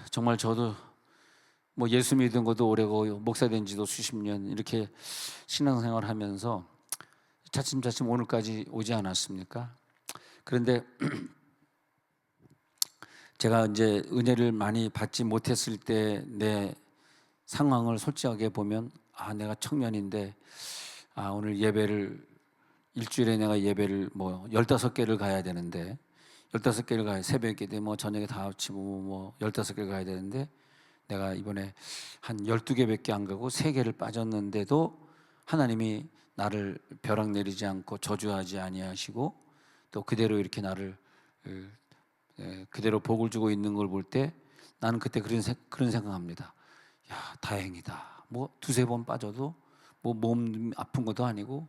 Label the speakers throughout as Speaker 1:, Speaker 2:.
Speaker 1: 정말 저도 뭐 예수 믿은 것도 오래고 목사 된 지도 수십 년 이렇게 신앙생활 하면서 차츰차츰 오늘까지 오지 않았습니까? 그런데 제가 이제 은혜를 많이 받지 못했을 때 내 상황을 솔직하게 보면, 내가 청년인데 오늘 예배를 일주일에 내가 예배를 뭐 15개를 가야 되는데, 15개를 가야, 새벽에 뭐 저녁에 다 합치고 뭐 15개를 가야 되는데 내가 이번에 한 12개밖에 안 가고 3개를 빠졌는데도 하나님이 나를 벼락 내리지 않고 저주하지 아니하시고 또 그대로 이렇게 나를 그대로 복을 주고 있는 걸 볼 때 나는 그때 그런 생각합니다. 야, 다행이다. 뭐 두세 번 빠져도 뭐 몸 아픈 것도 아니고,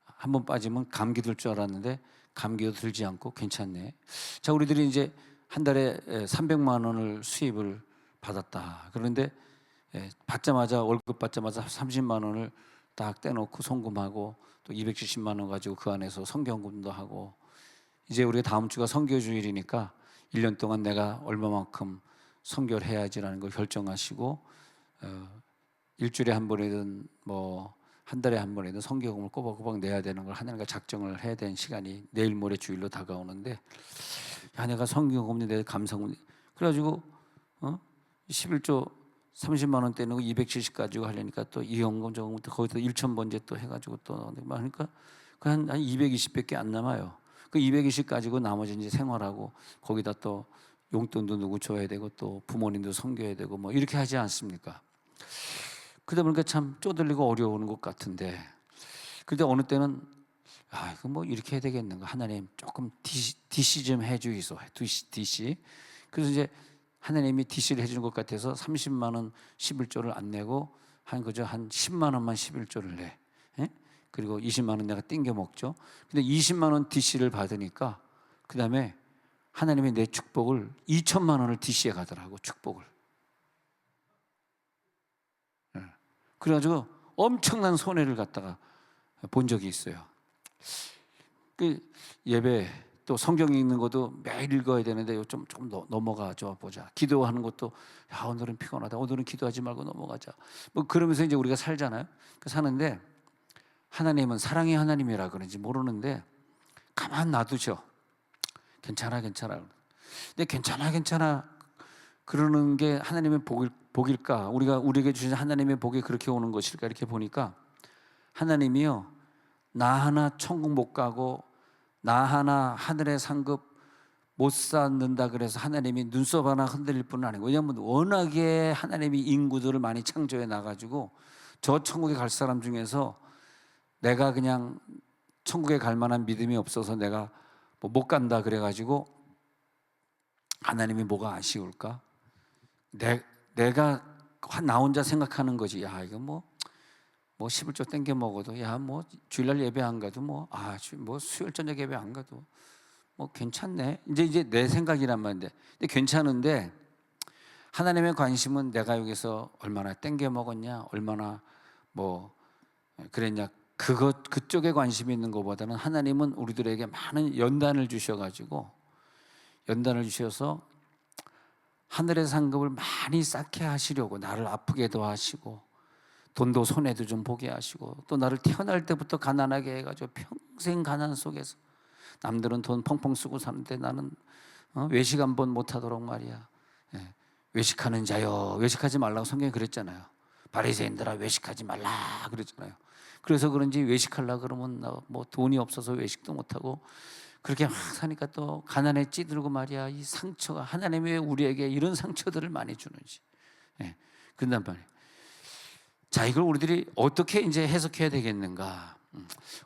Speaker 1: 한 번 빠지면 감기 들 줄 알았는데 감기도 들지 않고 괜찮네. 자, 우리들이 이제 한 달에 300만 원을 수입을 받았다. 그런데 받자마자, 월급 받자마자 30만 원을 딱 떼놓고 송금하고 또 270만 원 가지고 그 안에서 성경금도 하고, 이제 우리가 다음 주가 선교주일이니까 1년 동안 내가 얼마만큼 선교를 해야지라는 걸 결정하시고, 일주일에 한 번이든 뭐 한 달에 한 번이든 선교금을 꼬박꼬박 내야 되는 걸 하나님과 작정을 해야 되는 시간이 내일 모레 주일로 다가오는데, 야, 내가 선교금리 내 감사금, 그래가지고 11조 30만 원 떼는 거 270 가지고 하려니까 또 이연금 저금 거기서 1,000번째 또 해가지고 또 하니까 한 220밖에 안 남아요. 그 220 가지고 나머지 이제 생활하고 거기다 또 용돈도 누구 줘야 되고 또 부모님도 섬겨야 되고 뭐 이렇게 하지 않습니까? 그러다 보니까 참 쪼들리고 어려운 것 같은데, 그런데 어느 때는 이거 뭐 이렇게 해야 되겠는가, 하나님 조금 DC 좀 해주이소, DC. 그래서 이제 하나님이 DC를 해주는 것 같아서 30만 원 11조를 안 내고 한 10만 원만 11조를 내. 그리고 20만 원 내가 띵겨 먹죠. 근데 20만 원 DC를 받으니까 그 다음에 하나님이 내 축복을 2천만 원을 DC에 가더라고, 축복을. 그래가지고 엄청난 손해를 갖다가 본 적이 있어요. 그 예배 또 성경 읽는 것도 매일 읽어야 되는데 좀 넘어가죠 보자. 기도하는 것도 오늘은 피곤하다, 오늘은 기도하지 말고 넘어가자. 뭐 그러면서 이제 우리가 살잖아요. 사는데 하나님은 사랑의 하나님이라 그런지 모르는데 가만 놔두셔. 괜찮아. 근데 괜찮아 그러는 게 하나님의 복일까? 우리에게 주신 하나님의 복이 그렇게 오는 것일까? 이렇게 보니까 하나님이요, 나 하나 천국 못 가고 나 하나 하늘의 상급 못 쌓는다 그래서 하나님이 눈썹 하나 흔들릴 뿐은 아니고, 왜냐하면 워낙에 하나님이 인구들을 많이 창조해 놔가지고 저 천국에 갈 사람 중에서 내가 그냥 천국에 갈 만한 믿음이 없어서 내가 뭐 못 간다 그래가지고 하나님이 뭐가 아쉬울까? 내가 나 혼자 생각하는 거지. 야, 이거 뭐 11조 땡겨 먹어도, 야, 뭐 주일날 예배 안 가도 뭐 수요일 저녁 예배 안 가도 뭐 괜찮네. 이제 내 생각이란 말인데, 근데 괜찮은데 하나님의 관심은 내가 여기서 얼마나 땡겨 먹었냐, 얼마나 뭐 그랬냐, 그쪽에 관심이 있는 것보다는 하나님은 우리들에게 많은 연단을 주셔가지고, 연단을 주셔서 하늘의 상급을 많이 쌓게 하시려고 나를 아프게도 하시고 돈도 손해도 좀 보게 하시고, 또 나를 태어날 때부터 가난하게 해가지고 평생 가난 속에서, 남들은 돈 펑펑 쓰고 사는데 나는 외식 한 번 못하도록 말이야. 외식하는 자여, 외식하지 말라고 성경에 그랬잖아요. 바리새인들아, 외식하지 말라 그랬잖아요. 그래서 그런지 외식하려고 그러면 뭐 돈이 없어서 외식도 못하고 그렇게 막 사니까 또 가난에 찌들고 말이야. 이 상처가, 하나님이 왜 우리에게 이런 상처들을 많이 주는지. 그런단 말이에요. 자, 이걸 우리들이 어떻게 이제 해석해야 되겠는가?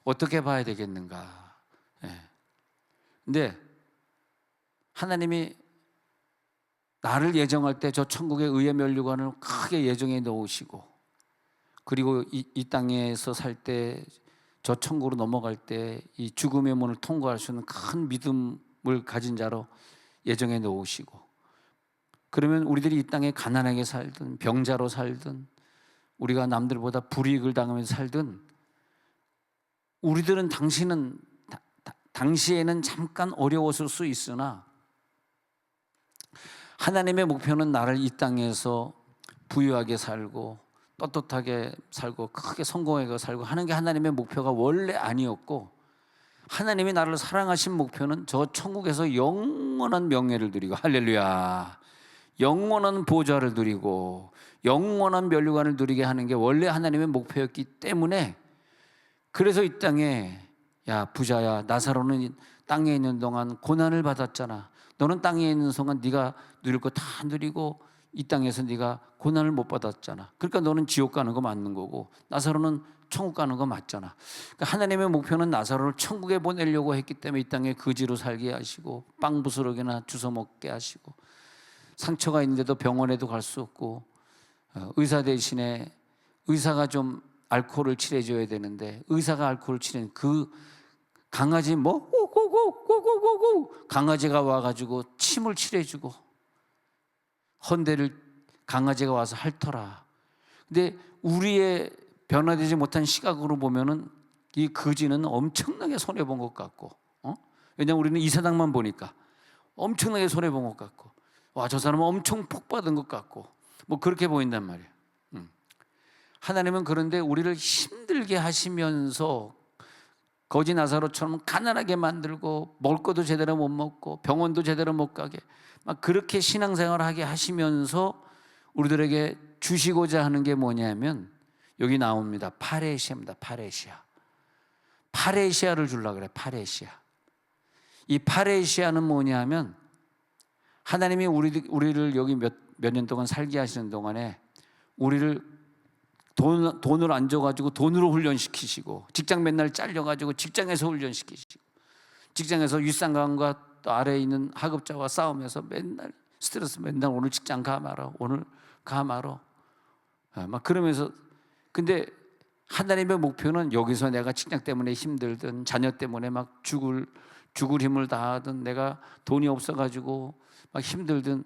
Speaker 1: 어떻게 봐야 되겠는가? 근데 하나님이 나를 예정할 때 저 천국의 의의 면류관을 크게 예정해 놓으시고, 그리고 이 땅에서 살 때 저 천국으로 넘어갈 때 이 죽음의 문을 통과할 수 있는 큰 믿음을 가진 자로 예정해 놓으시고, 그러면 우리들이 이 땅에 가난하게 살든 병자로 살든 우리가 남들보다 불이익을 당하면서 살든, 우리들은 당시에는 잠깐 어려웠을 수 있으나 하나님의 목표는 나를 이 땅에서 부유하게 살고 떳떳하게 살고 크게 성공하게 살고 하는 게 하나님의 목표가 원래 아니었고, 하나님이 나를 사랑하신 목표는 저 천국에서 영원한 명예를 누리고, 할렐루야, 영원한 보좌를 누리고 영원한 면류관을 누리게 하는 게 원래 하나님의 목표였기 때문에, 그래서 이 땅에 야 부자야, 나사로는 땅에 있는 동안 고난을 받았잖아. 너는 땅에 있는 동안 네가 누릴 거 다 누리고 이 땅에서 네가 고난을 못 받았잖아. 그러니까 너는 지옥 가는 거 맞는 거고 나사로는 천국 가는 거 맞잖아. 그러니까 하나님의 목표는 나사로를 천국에 보내려고 했기 때문에 이 땅에 거지로 살게 하시고 빵 부스러기나 주워 먹게 하시고, 상처가 있는데도 병원에도 갈 수 없고, 의사 대신에 의사가 좀 알코올을 칠해줘야 되는데 의사가 알코올을 칠한 그 강아지 뭐 고고고고고고고 강아지가 와가지고 침을 칠해주고, 헌대를 강아지가 와서 핥더라. 근데 우리의 변화되지 못한 시각으로 보면은 이 거지는 엄청나게 손해 본 것 같고, 왜냐면 우리는 이 세상만 보니까 엄청나게 손해 본 것 같고, 와 저 사람은 엄청 복 받은 것 같고 뭐 그렇게 보인단 말이에요. 하나님은 그런데 우리를 힘들게 하시면서 거지 나사로처럼 가난하게 만들고 먹을 것도 제대로 못 먹고 병원도 제대로 못 가게 막 그렇게 신앙생활을 하게 하시면서 우리들에게 주시고자 하는 게 뭐냐면 여기 나옵니다. 파레시아입니다. 파레시아. 파레시아를 주려고 그래. 파레시아. 이 파레시아는 뭐냐면 하나님이 우리를 여기 몇 년 동안 살게 하시는 동안에 우리를 돈을 안 줘가지고 돈으로 훈련시키시고, 직장 맨날 잘려가지고 직장에서 훈련시키시고, 직장에서 윗상관과 또 아래에 있는 하급자와 싸우면서 맨날 스트레스, 맨날 오늘 직장 가 말아, 오늘 가 말아, 막 그러면서. 근데 하나님의 목표는 여기서 내가 직장 때문에 힘들든 자녀 때문에 막 죽을 힘을 다하든 내가 돈이 없어가지고 막 힘들든,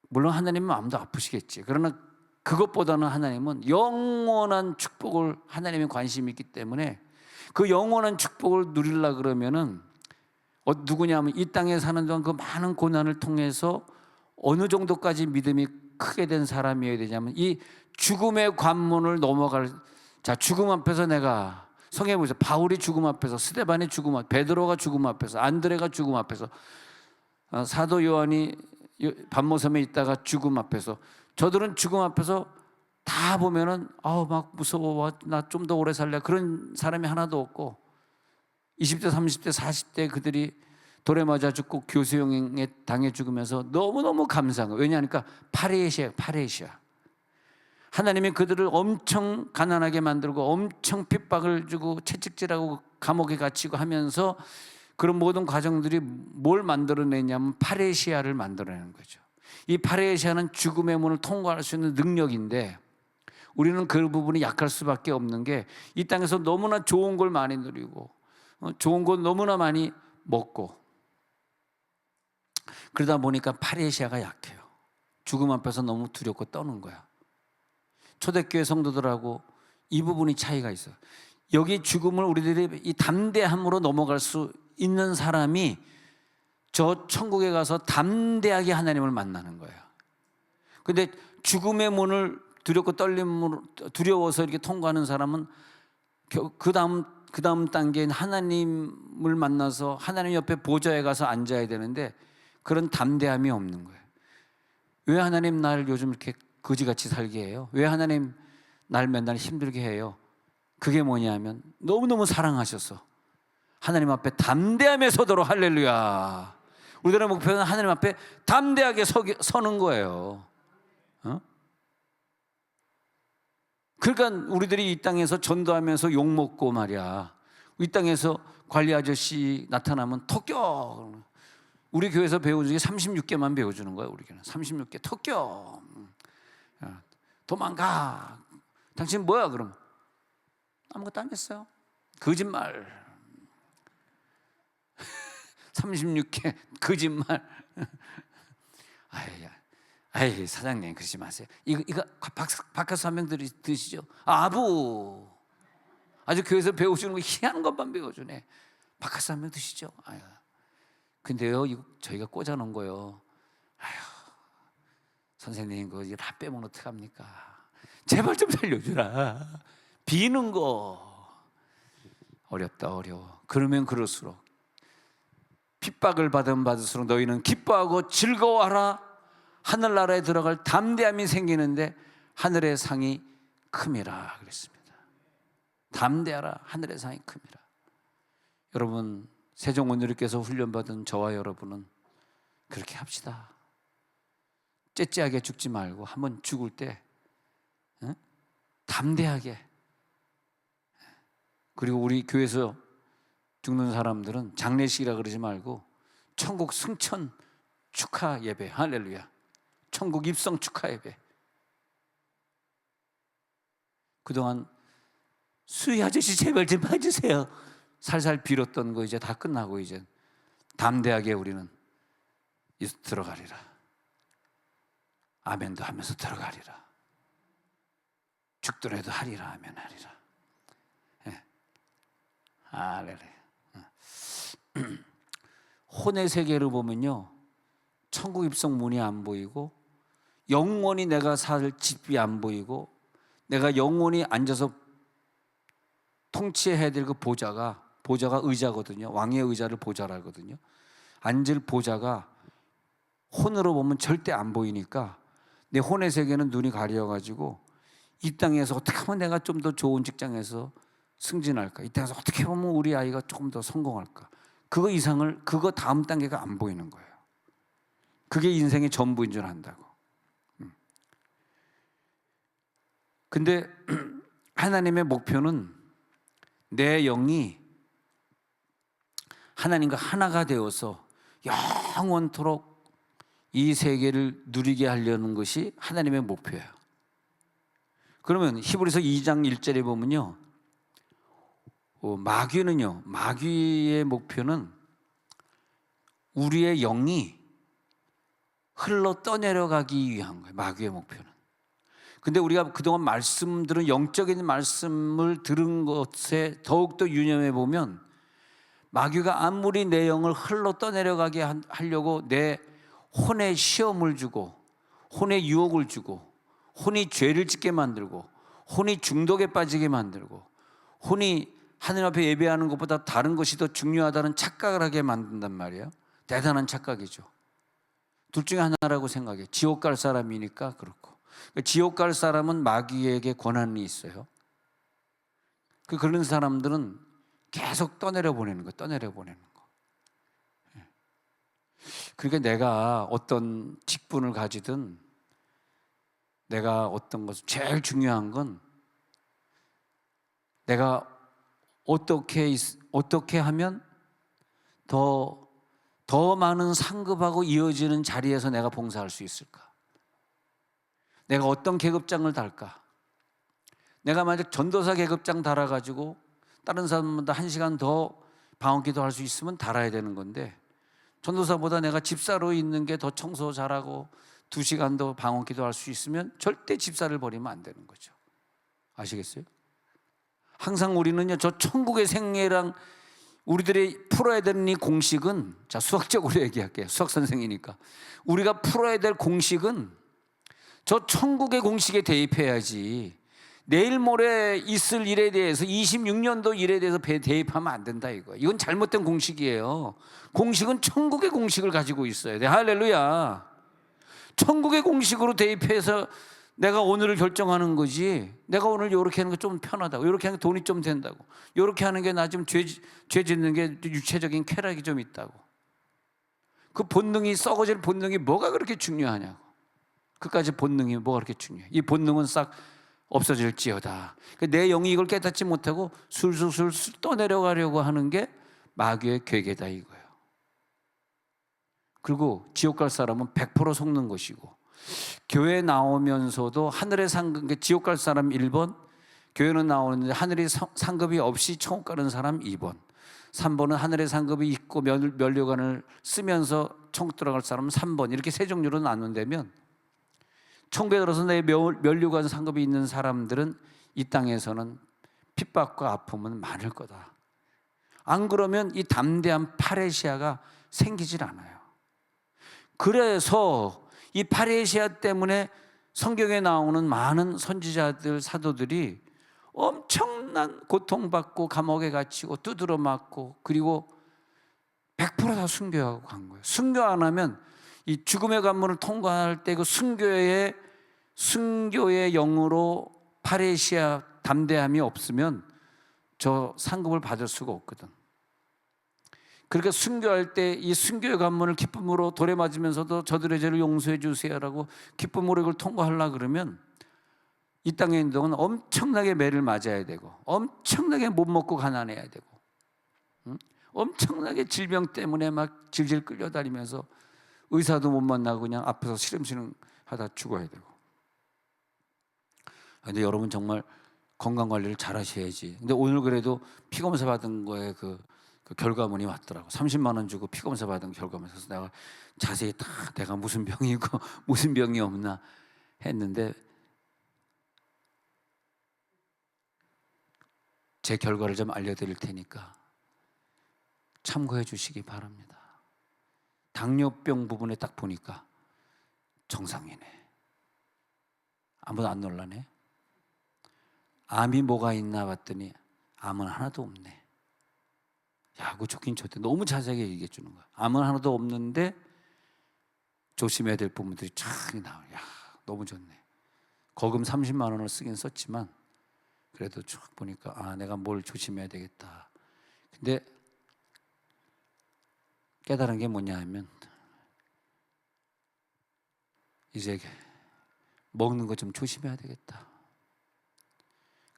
Speaker 1: 물론 하나님은 마음도 아프시겠지. 그러나 그것보다는 하나님은 영원한 축복을, 하나님의 관심이 있기 때문에 그 영원한 축복을 누리려고 그러면은 누구냐면 이 땅에 사는 동안 그 많은 고난을 통해서 어느 정도까지 믿음이 크게 된 사람이어야 되냐면 이 죽음의 관문을 넘어갈, 자 죽음 앞에서 내가 성경에 보세요. 바울이 죽음 앞에서, 스데반이 죽음 앞에서, 베드로가 죽음 앞에서, 안드레가 죽음 앞에서, 사도 요한이 반모섬에 있다가 죽음 앞에서, 저들은 죽음 앞에서 다 보면은 막 무서워, 나 좀 더 오래 살래, 그런 사람이 하나도 없고 20대 30대 40대 그들이 돌에 맞아 죽고 교수형에 당해 죽으면서 너무너무 감사한 거예요. 왜냐하니까 파레시아. 하나님이 그들을 엄청 가난하게 만들고 엄청 핍박을 주고 채찍질하고 감옥에 갇히고 하면서 그런 모든 과정들이 뭘 만들어내냐면 파레시아를 만들어내는 거죠. 이 파레시아는 죽음의 문을 통과할 수 있는 능력인데 우리는 그 부분이 약할 수밖에 없는 게 이 땅에서 너무나 좋은 걸 많이 누리고 좋은 걸 너무나 많이 먹고 그러다 보니까 파레시아가 약해요. 죽음 앞에서 너무 두렵고 떠는 거야. 초대교회 성도들하고 이 부분이 차이가 있어요. 여기 죽음을 우리들이 이 담대함으로 넘어갈 수 있는 사람이 저 천국에 가서 담대하게 하나님을 만나는 거예요. 근데 죽음의 문을 두렵고 떨림으로 두려워서 이렇게 통과하는 사람은 그 다음 단계인 하나님을 만나서 하나님 옆에 보좌에 가서 앉아야 되는데 그런 담대함이 없는 거예요. 왜 하나님 나를 요즘 이렇게 거지같이 살게 해요? 왜 하나님 날 맨날 힘들게 해요? 그게 뭐냐면 너무너무 사랑하셔서 하나님 앞에 담대함에 서도록, 할렐루야. 우리들의 목표는 하나님 앞에 담대하게 서는 거예요. 그러니까 우리들이 이 땅에서 전도하면서 욕먹고 말이야, 이 땅에서 관리 아저씨 나타나면 토껴. 우리 교회에서 배우는 게 36개만 배워주는 거야. 우리 교회는 36개 토껴. 도망가. 당신 뭐야 그럼? 아무것도 안 했어요. 거짓말. 36개 거짓말. 아이 사장님 그러지 마세요. 이거 바카스 한 명 드시죠? 아부. 아주 교회에서 배워주는 거 희한한 것만 배워주네. 바카스 한 명 드시죠? 근데요 이거 저희가 꽂아놓은 거요. 선생님 그거 다 빼면 어떡합니까? 제발 좀 살려주라. 비는 거 어렵다 어려워. 그러면 그럴수록 핍박을 받으면 받을수록 너희는 기뻐하고 즐거워하라. 하늘나라에 들어갈 담대함이 생기는데 하늘의 상이 큼이라 그랬습니다. 담대하라. 하늘의 상이 큼이라. 여러분 세종원누리께서 훈련받은 저와 여러분은 그렇게 합시다. 째째하게 죽지 말고 한번 죽을 때 담대하게. 그리고 우리 교회에서 죽는 사람들은 장례식이라 그러지 말고 천국 승천 축하 예배. 할렐루야. 천국 입성 축하 예배. 그동안 수희 아저씨 제발 좀 봐주세요 살살 빌었던 거 이제 다 끝나고 이제 담대하게 우리는 들어가리라. 아멘도 하면서 들어가리라. 죽더라도 하리라. 아멘 하리라. 예. 할렐루야. 혼의 세계를 보면요, 천국 입성 문이 안 보이고 영원히 내가 살 집이 안 보이고 내가 영원히 앉아서 통치해야 될 그 보좌가 의자거든요. 왕의 의자를 보좌라 하거든요. 앉을 보좌가 혼으로 보면 절대 안 보이니까 내 혼의 세계는 눈이 가려가지고 이 땅에서 어떻게 하면 내가 좀 더 좋은 직장에서 승진할까, 이 땅에서 어떻게 보면 우리 아이가 조금 더 성공할까, 그거 이상을, 그거 다음 단계가 안 보이는 거예요. 그게 인생의 전부인 줄 안다고. 근데 하나님의 목표는 내 영이 하나님과 하나가 되어서 영원토록 이 세계를 누리게 하려는 것이 하나님의 목표예요. 그러면 히브리서 2장 1절에 보면요, 마귀의 목표는 우리의 영이 흘러 떠내려가기 위한 거예요. 마귀의 목표는. 근데 우리가 그동안 말씀들은, 영적인 말씀을 들은 것에 더욱더 유념해 보면 마귀가 아무리 내 영을 흘러 떠내려가게 하려고 내 혼에 시험을 주고 혼에 유혹을 주고 혼이 죄를 짓게 만들고 혼이 중독에 빠지게 만들고 혼이 하나님 앞에 예배하는 것보다 다른 것이 더 중요하다는 착각을 하게 만든단 말이에요. 대단한 착각이죠. 둘 중에 하나라고 생각해. 지옥 갈 사람이니까 그렇고, 지옥 갈 사람은 마귀에게 권한이 있어요. 그런 사람들은 계속 떠내려 보내는 거. 그러니까 내가 어떤 직분을 가지든 내가 어떤 것을, 제일 중요한 건 내가 어떻게 하면 더 많은 상급하고 이어지는 자리에서 내가 봉사할 수 있을까? 내가 어떤 계급장을 달까? 내가 만약 전도사 계급장 달아가지고 다른 사람보다 1시간 더 방언기도 할 수 있으면 달아야 되는 건데, 전도사보다 내가 집사로 있는 게 더 청소 잘하고 2시간 더 방언기도 할 수 있으면 절대 집사를 버리면 안 되는 거죠. 아시겠어요? 항상 우리는요, 저 천국의 생애랑 우리들이 풀어야 되는 이 공식은, 자, 수학적으로 얘기할게요. 수학 선생이니까. 우리가 풀어야 될 공식은 저 천국의 공식에 대입해야지, 내일 모레 있을 일에 대해서 26년도 일에 대해서 대입하면 안 된다 이거예요. 이건 잘못된 공식이에요. 공식은 천국의 공식을 가지고 있어야 돼. 할렐루야. 천국의 공식으로 대입해서 내가 오늘을 결정하는 거지, 내가 오늘 이렇게 하는 게 좀 편하다고, 이렇게 하는 게 돈이 좀 된다고, 이렇게 하는 게 나 지금 죄 짓는 게 유체적인 쾌락이 좀 있다고, 그 본능이, 썩어질 본능이 뭐가 그렇게 중요하냐고. 그까지 본능이 뭐가 그렇게 중요해. 이 본능은 싹 없어질지어다. 내 영이 이걸 깨닫지 못하고 술술 떠내려가려고 하는 게 마귀의 괴계다 이거예요. 그리고 지옥 갈 사람은 100% 속는 것이고, 교회 나오면서도 하늘의 상급, 지옥 갈 사람 1번, 교회는 나오는데 하늘의 상급이 없이 천국 가는 사람 2번, 3번은 하늘의 상급이 있고 면류관을 쓰면서 천국 들어갈 사람은 3번, 이렇게 세 종류로 나눈다면, 천국에 들어서 내 면류관 상급이 있는 사람들은 이 땅에서는 핍박과 아픔은 많을 거다. 안 그러면 이 담대한 파레시아가 생기질 않아요. 그래서 이 파레시아 때문에 성경에 나오는 많은 선지자들, 사도들이 엄청난 고통받고 감옥에 갇히고 두드러 맞고 그리고 100%다 순교하고 간 거예요. 순교 안 하면 이 죽음의 관문을 통과할 때 그 순교의 영으로 파레시아 담대함이 없으면 저 상급을 받을 수가 없거든. 그러니까 순교할 때 이 순교의 관문을 기쁨으로 돌에 맞으면서도 저들의 죄를 용서해 주세요라고 기쁨으로 이걸 통과하려고 그러면 이 땅에 있는 동안 엄청나게 매를 맞아야 되고 엄청나게 못 먹고 가난해야 되고 엄청나게 질병 때문에 막 질질 끌려다니면서 의사도 못 만나고 그냥 앞에서 시름시름 하다 죽어야 되고. 근데 여러분 정말 건강관리를 잘 하셔야지. 근데 오늘 그래도 피검사 받은 거에 그 결과물이 왔더라고. 30만 원 주고 피검사 받은 결과물. 그래서 내가 자세히 다 내가 무슨 병이고 무슨 병이 없나 했는데 제 결과를 좀 알려드릴 테니까 참고해 주시기 바랍니다. 당뇨병 부분에 딱 보니까 정상이네. 아무도 안 놀라네. 암이 뭐가 있나 봤더니 암은 하나도 없네. 야, 그거 좋긴 좋대. 너무 자세하게 얘기해 주는 거야. 암은 하나도 없는데 조심해야 될 부분들이 쫙 나와요. 야, 너무 좋네. 거금 30만 원을 쓰긴 썼지만 그래도 쭉 보니까 아, 내가 뭘 조심해야 되겠다. 근데 깨달은 게 뭐냐 하면 이제 먹는 거 좀 조심해야 되겠다.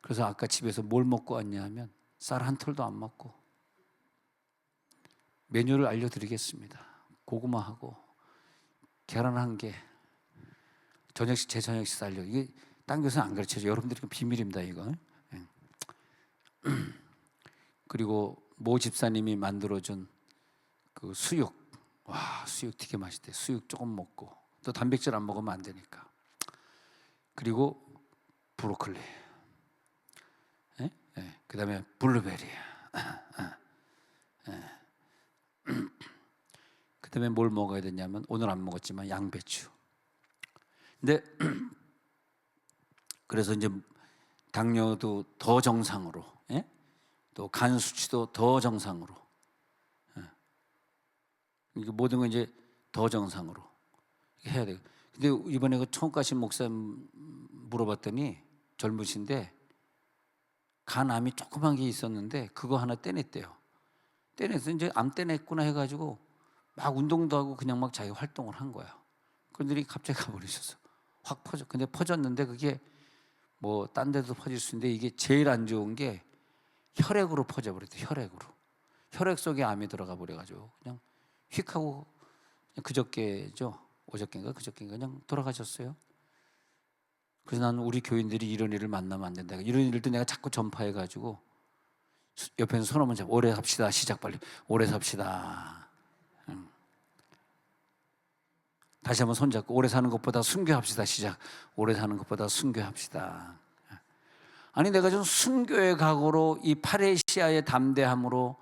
Speaker 1: 그래서 아까 집에서 뭘 먹고 왔냐 하면 쌀 한 톨도 안 먹고 메뉴를 알려드리겠습니다. 고구마하고 계란 한 개, 저녁식 제 저녁 식사 알려. 이게 딴 교수는 안 가르쳐줘. 여러분들이 비밀입니다 이거. 그리고 모 집사님이 만들어준 그 수육, 와 수육 되게 맛있대. 수육 조금 먹고 또 단백질 안 먹으면 안 되니까. 그리고 브로콜리, 그 다음에 블루베리, 그 다음에 뭘 먹어야 되냐면 오늘 안 먹었지만 양배추. 근데 그래서 이제 당뇨도 더 정상으로, 또 간 수치도 더 정상으로, 이게 모든 건 이제 더 정상으로 해야 돼요. 근데 이번에 그 총각신 목사 물어봤더니 젊으신데 간암이 조그만 게 있었는데 그거 하나 떼냈대요. 떼내서 이제 암 떼냈구나 해가지고 막 운동도 하고 그냥 막 자기 활동을 한 거야. 그들이 갑자기 가버리셨어. 확 퍼져. 근데 퍼졌는데 그게 뭐 딴 데도 퍼질 수 있는데 이게 제일 안 좋은 게 혈액으로 퍼져버렸대. 혈액으로. 혈액 속에 암이 들어가 버려가지고 그냥 휙 하고 그저께죠. 어저께인가 그저께인가 그냥 돌아가셨어요. 그래서 나는 우리 교인들이 이런 일을 만나면 안 된다. 이런 일도 내가 자꾸 전파해가지고 옆에서 손 한번 잡고 오래 삽시다. 시작 빨리. 오래 삽시다. 다시 한번 손 잡고 오래 사는 것보다 순교합시다. 시작. 오래 사는 것보다 순교합시다. 아니 내가 좀 순교의 각오로 이 파레시아의 담대함으로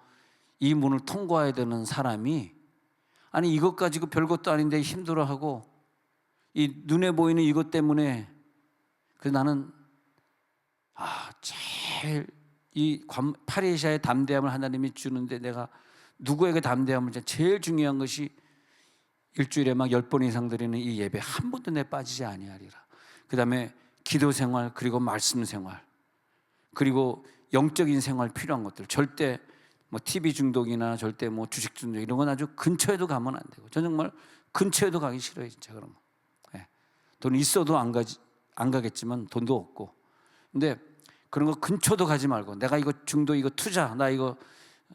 Speaker 1: 이 문을 통과해야 되는 사람이 아니 이것 가지고 별것도 아닌데 힘들어하고 이 눈에 보이는 이것 때문에 그래서 나는 제일 이 파레시아의 담대함을 하나님이 주는데 내가 누구에게 담대함을 제일 중요한 것이 일주일에 막 10번 이상 드리는 이 예배 한 번도 내 빠지지 아니하리라. 그 다음에 기도 생활 그리고 말씀 생활 그리고 영적인 생활 필요한 것들 절대 뭐 TV 중독이나 절대 뭐 주식 중독 이런 건 아주 근처에도 가면 안 되고 저 정말 근처에도 가기 싫어요 진짜. 그러면 돈 있어도 안 가겠지만 돈도 없고 근데 그런 거 근처도 가지 말고 내가 이거 중독 이거 투자 나 이거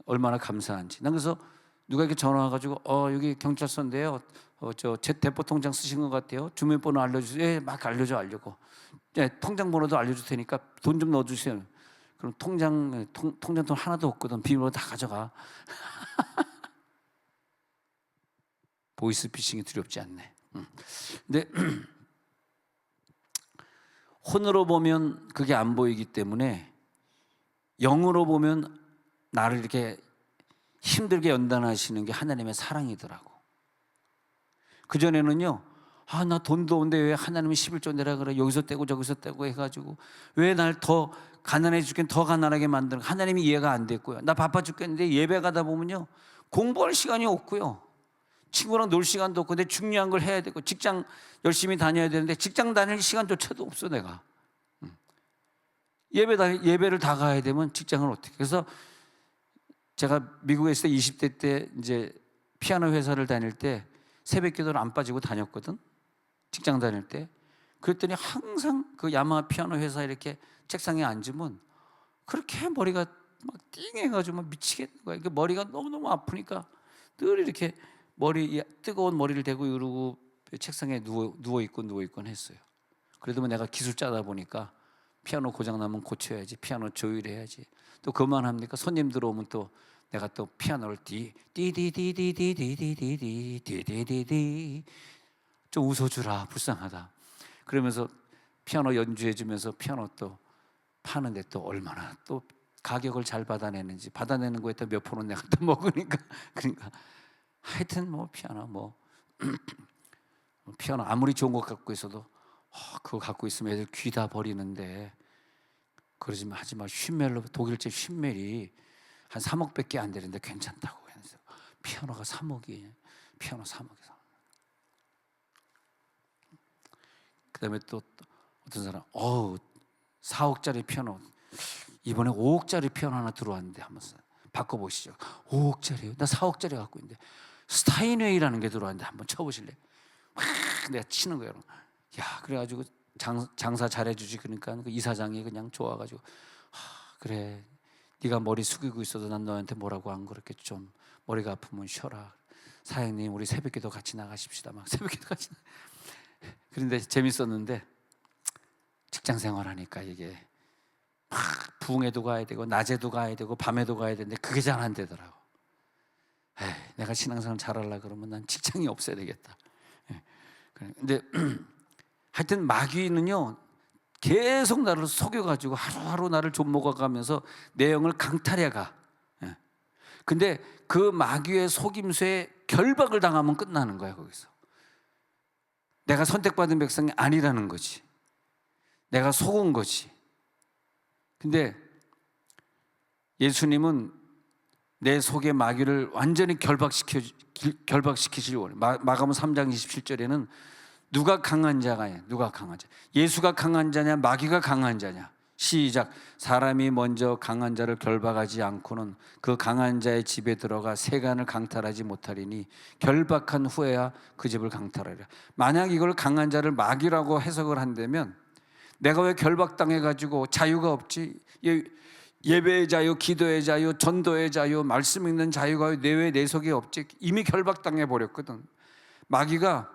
Speaker 1: 얼마나 감사한지. 난 그래서 누가 이렇게 전화 와가지고 여기 경찰서인데요 저 제 대포 통장 쓰신 것 같아요 주민번호 알려주세요. 예, 막 알려주고 통장 번호도 알려줄 테니까 돈 좀 넣어주세요. 그럼 통장 돈 하나도 없거든. 비밀번호 다 가져가. 보이스피싱이 두렵지 않네. 근데 혼으로 보면 그게 안 보이기 때문에 영으로 보면 나를 이렇게 힘들게 연단하시는 게 하나님의 사랑이더라고. 그전에는요 아, 나 돈도 없는데 왜 하나님은 11조 내라 그래? 여기서 떼고 저기서 떼고 해가지고 왜 날 더 가난해 죽겠는 더 가난하게 만드는, 하나님이 이해가 안 됐고요. 나 바빠 죽겠는데 예배 가다 보면요, 공부할 시간이 없고요, 친구랑 놀 시간도 없고, 내 중요한 걸 해야 되고, 직장 열심히 다녀야 되는데 직장 다닐 시간조차도 없어 내가. 예배를 다 가야 되면 직장을 어떻게? 그래서 제가 미국에 있을 때 20대 때 이제 피아노 회사를 다닐 때 새벽 기도를 안 빠지고 다녔거든, 직장 다닐 때. 그랬더니 항상 그 야마하 피아노 회사 이렇게 책상에 앉으면 그렇게 머리가 막 띵해가지고 막 미치겠는 거야. 그 머리가 너무너무 아프니까 늘 이렇게 뜨거운 머리를 대고 이러고 책상에 누워 있곤 했어요. 그래도 뭐 내가 기술자다 보니까 피아노 고장 나면 고쳐야지, 피아노 조율해야지. 또 그만합니까? 손님 들어오면 또 내가 또 피아노를 디디디디디디디디디디디디디 좀 웃어주라, 불쌍하다. 그러면서 피아노 연주해주면서 피아노 또 파는데 또 얼마나 또 가격을 잘 받아내는지, 받아내는 거에 또 몇 프로 내가 또 먹으니까. 그러니까 하여튼 뭐 피아노 아무리 좋은 것 갖고 있어도 그거 갖고 있으면 애들 귀 다 버리는데, 그러지 마, 하지 마. 쉰멜로, 독일제 쉰멜이 한 3억밖에 안 되는데 괜찮다고 해서 피아노가 3억이, 피아노 3억이서. 그다음에 또 어떤 사람 4억짜리 피아노, 이번에 5억짜리 피아노 하나 들어왔는데 한번 바꿔보시죠. 5억짜리요? 나 4억짜리 갖고 있는데 스타인웨이라는 게 들어왔는데 한번 쳐보실래? 막 내가 치는 거예요. 야, 그래가지고 장사 잘해주지. 그러니까 그 이사장이 그냥 좋아가지고, 그래, 네가 머리 숙이고 있어도 난 너한테 뭐라고 안 그렇게, 좀 머리가 아프면 쉬어라. 사장님, 우리 새벽기도 같이 나가십시다. 막 새벽기도 같이. 그런데 재밌었는데, 직장 생활하니까 이게 막 부흥회도 가야 되고 낮에도 가야 되고 밤에도 가야 되는데 그게 잘 안 되더라고. 내가 신앙생활 잘하려고 그러면 난 직장이 없어야 되겠다. 근데 하여튼 마귀는요, 계속 나를 속여가지고 하루하루 나를 좀먹어가면서 내 영을 강탈해가. 근데 그 마귀의 속임수에 결박을 당하면 끝나는 거야. 거기서 내가 선택받은 백성이 아니라는 거지, 내가 속은 거지. 근데 예수님은 내 속의 마귀를 완전히 결박시키시기 원해요. 마가복음 3장 27절에는 누가 강한 자가요? 누가 강한 자? 예수가 강한 자냐, 마귀가 강한 자냐? 시작. 사람이 먼저 강한 자를 결박하지 않고는 그 강한 자의 집에 들어가 세간을 강탈하지 못하리니 결박한 후에야 그 집을 강탈하리라. 만약 이걸 강한 자를 마귀라고 해석을 한다면, 내가 왜 결박당해가지고 자유가 없지? 예배의 자유, 기도의 자유, 전도의 자유, 말씀 읽는 자유가 왜 내 속에 없지? 이미 결박당해 버렸거든. 마귀가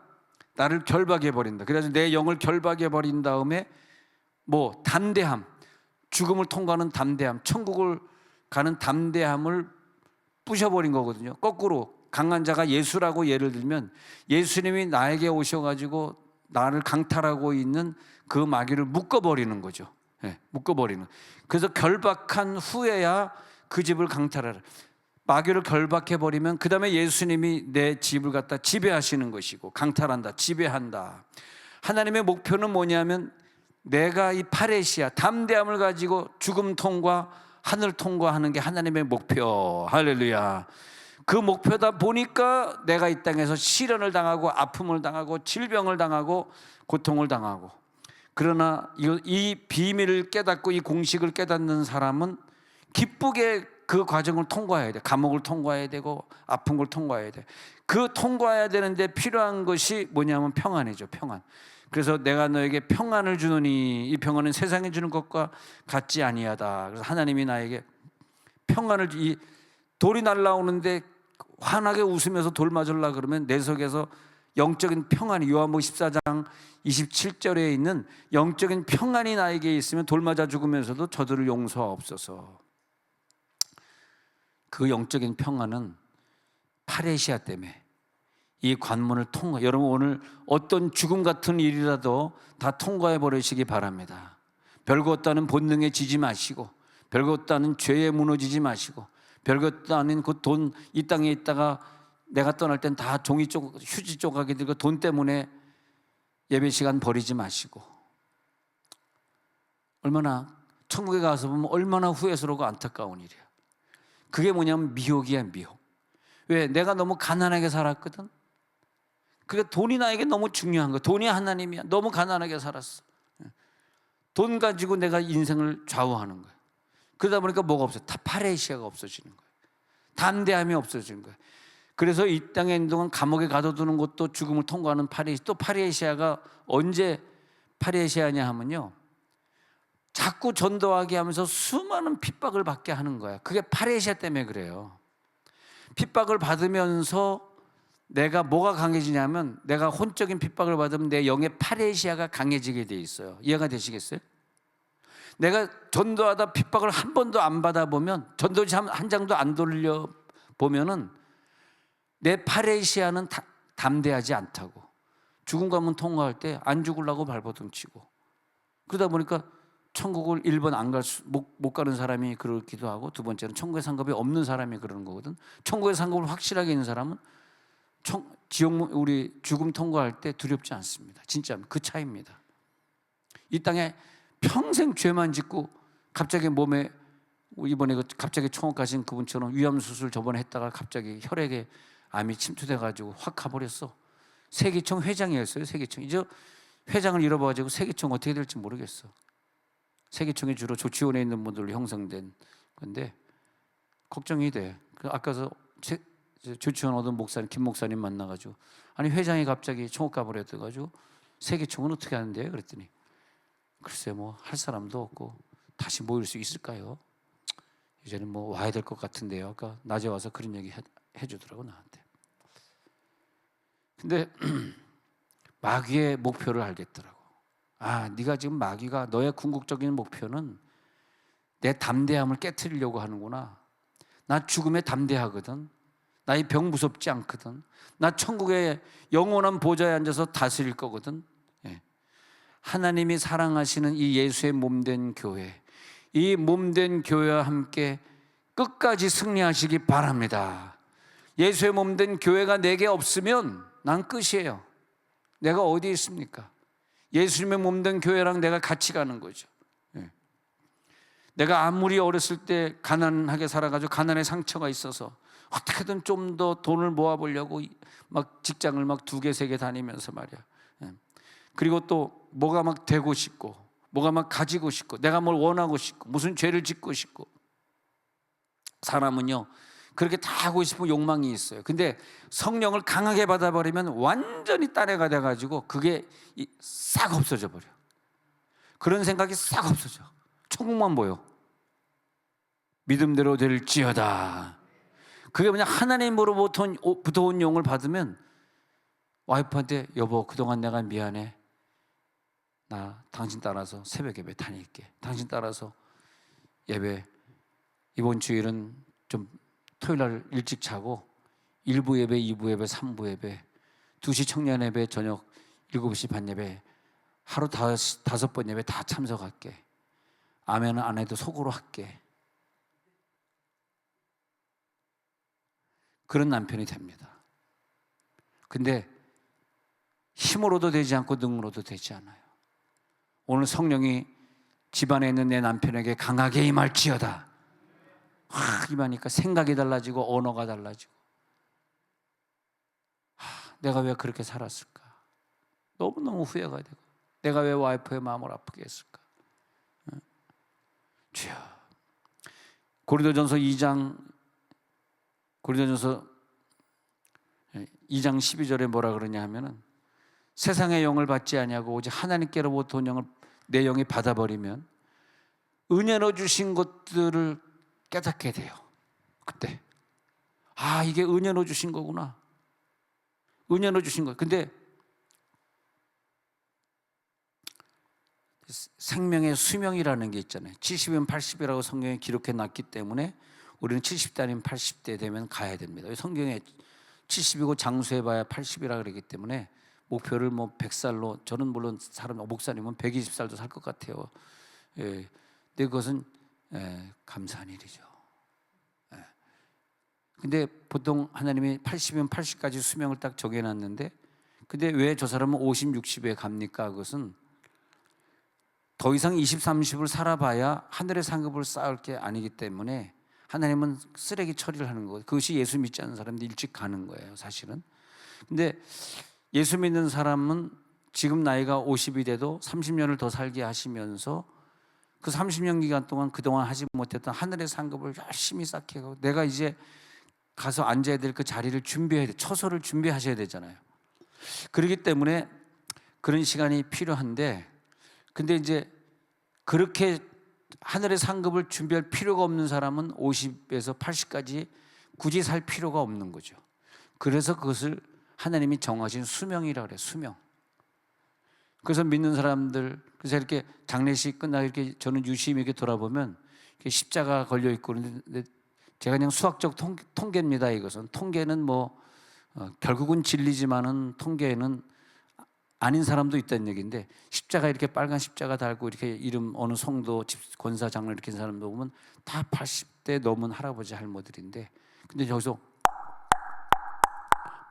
Speaker 1: 나를 결박해 버린다. 그래서 내 영을 결박해 버린 다음에 뭐 담대함, 죽음을 통과하는 담대함, 천국을 가는 담대함을 부셔버린 거거든요. 거꾸로 강한 자가 예수라고 예를 들면, 예수님이 나에게 오셔가지고 나를 강탈하고 있는 그 마귀를 묶어버리는 거죠. 묶어버리는. 그래서 결박한 후에야 그 집을 강탈하라. 마귀를 결박해버리면 그 다음에 예수님이 내 집을 갖다 지배하시는 것이고, 강탈한다, 지배한다. 하나님의 목표는 뭐냐면, 내가 이 파레시아, 담대함을 가지고 죽음 통과, 하늘 통과하는 게 하나님의 목표. 할렐루야. 그 목표다 보니까 내가 이 땅에서 시련을 당하고 아픔을 당하고 질병을 당하고 고통을 당하고. 그러나 이 비밀을 깨닫고 이 공식을 깨닫는 사람은 기쁘게 그 과정을 통과해야 돼. 감옥을 통과해야 되고 아픈 걸 통과해야 돼. 그 통과해야 되는데 필요한 것이 뭐냐면 평안이죠. 평안. 그래서 내가 너에게 평안을 주노니 이 평안은 세상에 주는 것과 같지 아니하다. 그래서 하나님이 나에게 평안을, 이 돌이 날라오는데 환하게 웃으면서 돌 맞으려 그러면 내 속에서 영적인 평안이, 요한복음 14장 27절에 있는 영적인 평안이 나에게 있으면 돌 맞아 죽으면서도 저들을 용서하옵소서. 그 영적인 평안은 파레시아 때문에 이 관문을 통과, 여러분 오늘 어떤 죽음 같은 일이라도 다 통과해 버리시기 바랍니다. 별것 아닌 본능에 지지 마시고, 별것 아닌 죄에 무너지지 마시고, 별것 아닌 그 돈, 이 땅에 있다가 내가 떠날 땐 다 종이 휴지 조각이 들고 돈 때문에 예배 시간 버리지 마시고, 얼마나 천국에 가서 보면 얼마나 후회스럽고 안타까운 일이야. 그게 뭐냐면 미혹이야, 미혹. 왜? 내가 너무 가난하게 살았거든. 그게 돈이 나에게 너무 중요한 거야. 돈이 하나님이야. 너무 가난하게 살았어. 돈 가지고 내가 인생을 좌우하는 거야. 그러다 보니까 뭐가 없어? 다 파레시아가 없어지는 거야. 담대함이 없어지는 거야. 그래서 이 땅에 있는 동안 감옥에 가둬두는 것도 죽음을 통과하는 파레시아. 또 파레시아가 언제 파레시아냐 하면요, 자꾸 전도하게 하면서 수많은 핍박을 받게 하는 거야. 그게 파레시아 때문에 그래요. 핍박을 받으면서 내가 뭐가 강해지냐면, 내가 혼적인 핍박을 받으면 내 영의 파레시아가 강해지게 돼 있어요. 이해가 되시겠어요? 내가 전도하다 핍박을 한 번도 안 받아보면, 전도지 한 장도 안 돌려보면은 내 파레시아는 담대하지 않다고. 죽음과 문 통과할 때 안 죽으려고 발버둥 치고, 그러다 보니까 천국을 1번 못 가는 사람이 그러기도 하고, 두 번째는 천국의 상급이 없는 사람이 그러는 거거든. 천국의 상급을 확실하게 있는 사람은 우리 죽음 통과할 때 두렵지 않습니다. 진짜 그 차이입니다. 이 땅에 평생 죄만 짓고 갑자기 몸에, 이번에 갑자기 총을 가신 그분처럼 위암 수술 저번에 했다가 갑자기 혈액에 암이 침투돼가지고 확 가버렸어. 세기총 회장이었어요. 세기총. 이제 회장을 잃어버려가지고 세기총 어떻게 될지 모르겠어. 세기총이 주로 조치원에 있는 분들로 형성된 건데 걱정이 돼. 아까서 조치원 얻은 목사님, 김 목사님 만나가지고, 아니 회장이 갑자기 총을 가버렸어가지고 세기총은 어떻게 하는데요? 그랬더니 글쎄 뭐 할 사람도 없고 다시 모일 수 있을까요? 이제는 뭐 와야 될 것 같은데요. 아까 낮에 와서 그런 얘기 해주더라고 나한테. 근데 마귀의 목표를 알겠더라고. 아, 네가 지금 마귀가 너의 궁극적인 목표는 내 담대함을 깨트리려고 하는구나. 나 죽음에 담대하거든. 나 이 병 무섭지 않거든. 나 천국의 영원한 보좌에 앉아서 다스릴 거거든. 예. 하나님이 사랑하시는 이 예수의 몸된 교회, 이 몸된 교회와 함께 끝까지 승리하시기 바랍니다. 예수의 몸된 교회가 내게 없으면 난 끝이에요. 내가 어디 있습니까? 예수님의 몸된 교회랑 내가 같이 가는 거죠. 예. 내가 아무리 어렸을 때 가난하게 살아가지고 가난의 상처가 있어서 어떻게든 좀 더 돈을 모아보려고 막 직장을 막 2개, 3개 다니면서 말이야. 예. 그리고 또 뭐가 막 되고 싶고, 뭐가 막 가지고 싶고, 내가 뭘 원하고 싶고, 무슨 죄를 짓고 싶고. 사람은요 그렇게 다 하고 싶은 욕망이 있어요. 근데 성령을 강하게 받아버리면 완전히 딴애가 돼가지고 그게 싹 없어져 버려. 그런 생각이 싹 없어져. 천국만 보여. 믿음대로 될지어다. 그게 뭐냐, 하나님으로부터 온 용을 받으면 와이프한테, 여보 그동안 내가 미안해. 나 당신 따라서 새벽 예배 다닐게. 당신 따라서 예배, 이번 주일은 좀 토요일날 일찍 자고 1부 예배, 2부 예배, 3부 예배, 2시 청년 예배, 저녁 7시 반 예배, 하루 5번 예배 다 참석할게. 아멘은 안 해도 속으로 할게. 그런 남편이 됩니다. 근데 힘으로도 되지 않고 능으로도 되지 않아요. 오늘 성령이 집안에 있는 내 남편에게 강하게 임할지어다. 임하니까 생각이 달라지고 언어가 달라지고, 내가 왜 그렇게 살았을까? 너무너무 후회가 되고, 내가 왜 와이프의 마음을 아프게 했을까? 주여. 고린도전서 2장 12절에 뭐라 그러냐 하면은, 세상의 영을 받지 아니하고 오직 하나님께로부터 온 영을 내 영이 받아버리면 은혜로 주신 것들을 깨닫게 돼요. 그때 이게 은혜로 주신 거구나. 은혜로 주신 거. 근데 생명의 수명이라는 게 있잖아요. 70이면 80이라고 성경에 기록해 놨기 때문에 우리는 70대 아니면 80대 되면 가야 됩니다. 성경에 70이고 장수해봐야 80이라 그러기 때문에 목표를 뭐 100살로, 저는 물론 목사님은 120살도 살 것 같아요. 예. 근데 그것은 감사한 일이죠. 예. 근데 보통 하나님이 80이면 80까지 수명을 딱 정해놨는데, 근데 왜 저 사람은 50, 60에 갑니까? 그것은 더 이상 20, 30을 살아봐야 하늘의 상급을 쌓을 게 아니기 때문에 하나님은 쓰레기 처리를 하는 거예요. 그것이 예수 믿지 않는 사람들이 일찍 가는 거예요, 사실은. 근데 예수 믿는 사람은 지금 나이가 50이 돼도 30년을 더 살게 하시면서 그 30년 기간 동안 그동안 하지 못했던 하늘의 상급을 열심히 쌓게 하고, 내가 이제 가서 앉아야 될 그 자리를 준비해야 돼. 처소를 준비하셔야 되잖아요. 그렇기 때문에 그런 시간이 필요한데, 근데 이제 그렇게 하늘의 상급을 준비할 필요가 없는 사람은 50에서 80까지 굳이 살 필요가 없는 거죠. 그래서 그것을 하나님이 정하신 수명이라고 그래요. 수명. 그래서 믿는 사람들, 그래서 이렇게 장례식 끝나고 이렇게 저는 유심히 이렇게 돌아보면 이렇게 십자가 걸려 있고, 그런데 제가 그냥 수학적 통계입니다. 이것은 통계는 뭐 결국은 진리지만은 통계에는 아닌 사람도 있다는 얘기인데, 십자가 이렇게 빨간 십자가 달고 이렇게 이름 어느 성도 권사 장로 이렇게 한 사람도 보면 다 80대 넘은 할아버지 할머니들인데, 근데 저기서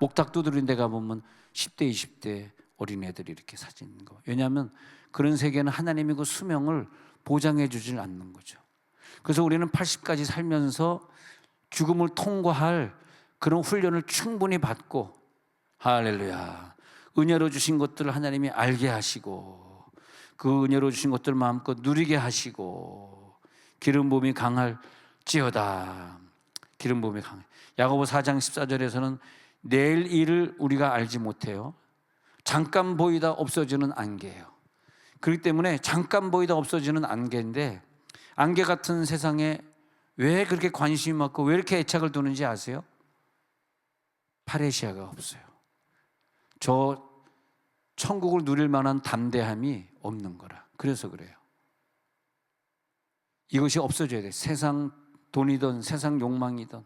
Speaker 1: 목탁 두드린 데 가보면 10대 20대 어린애들이 이렇게 사진 있는 거. 왜냐하면 그런 세계는 하나님이 그 수명을 보장해 주질 않는 거죠. 그래서 우리는 80까지 살면서 죽음을 통과할 그런 훈련을 충분히 받고, 할렐루야, 은혜로 주신 것들을 하나님이 알게 하시고, 그 은혜로 주신 것들을 마음껏 누리게 하시고, 기름 부음이 강할지어다. 기름 부음이 강해. 야고보 4장 14절에서는 내일 일을 우리가 알지 못해요. 잠깐 보이다 없어지는 안개예요. 그렇기 때문에 잠깐 보이다 없어지는 안개인데, 안개 같은 세상에 왜 그렇게 관심이 많고 왜 이렇게 애착을 두는지 아세요? 파레시아가 없어요. 저 천국을 누릴 만한 담대함이 없는 거라. 그래서 그래요. 이것이 없어져야 돼. 세상 돈이든 세상 욕망이든.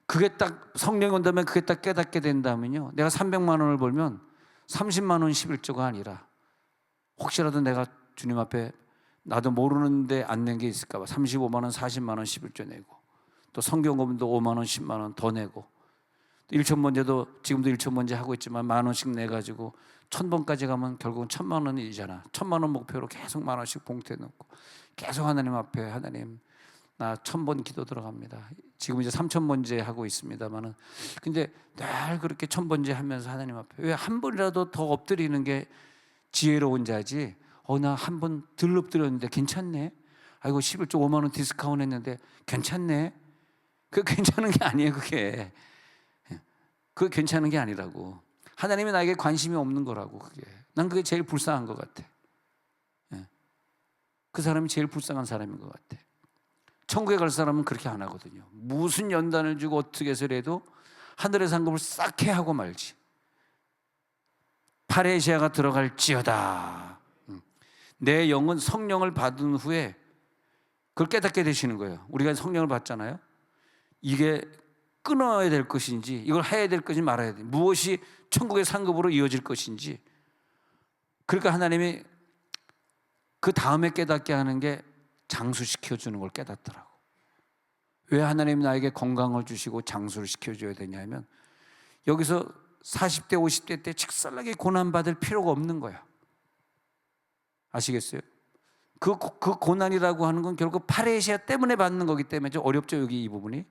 Speaker 1: 그게 딱 성령이 온다면, 그게 딱 깨닫게 된다면요, 내가 300만 원을 벌면 30만 원 11조가 아니라, 혹시라도 내가 주님 앞에 나도 모르는데 안 낸 게 있을까 봐 35만 원, 40만 원 11조 내고, 또 성경금도 5만 원, 10만 원 더 내고, 또 일천번제도 지금도 일천번제 하고 있지만 10,000원씩 내가지고 1000번까지 가면 결국은 1000만 원이잖아. 1000만 원 목표로 계속 10,000원씩 봉투에 넣고 계속 하나님 앞에, 하나님 나 1000번 기도 들어갑니다. 지금 이제 3000번제 하고 있습니다만은, 근데 늘 그렇게 1000번제 하면서 하나님 앞에, 왜 한 번이라도 더 엎드리는 게 지혜로운 자지, 나 한 번 덜 엎드렸는데 괜찮네, 아이고 11조 5만 원 디스카운트 했는데 괜찮네, 그게 괜찮은 게 아니에요. 그게 괜찮은 게 아니라고. 하나님이 나에게 관심이 없는 거라고. 난 그게 제일 불쌍한 것 같아. 그 사람이 제일 불쌍한 사람인 것 같아. 천국에 갈 사람은 그렇게 안 하거든요. 무슨 연단을 주고 어떻게 해서라도 하늘의 상급을 쌓게 하고 말지. 파레시아가 들어갈지어다. 내 영은 성령을 받은 후에 그걸 깨닫게 되시는 거예요. 우리가 성령을 받잖아요. 이게 끊어야 될 것인지, 이걸 해야 될 것인지 말아야 돼. 무엇이 천국의 상급으로 이어질 것인지. 그러니까 하나님이 그 다음에 깨닫게 하는 게 장수시켜주는 걸 깨닫더라고. 왜 하나님이 나에게 건강을 주시고 장수를 시켜줘야 되냐면, 여기서 40대 50대 때 직설하게 고난받을 필요가 없는 거야. 아시겠어요? 그 고난이라고 하는 건 결국 파레시아 때문에 받는 거기 때문에 좀 어렵죠, 여기 이 부분이.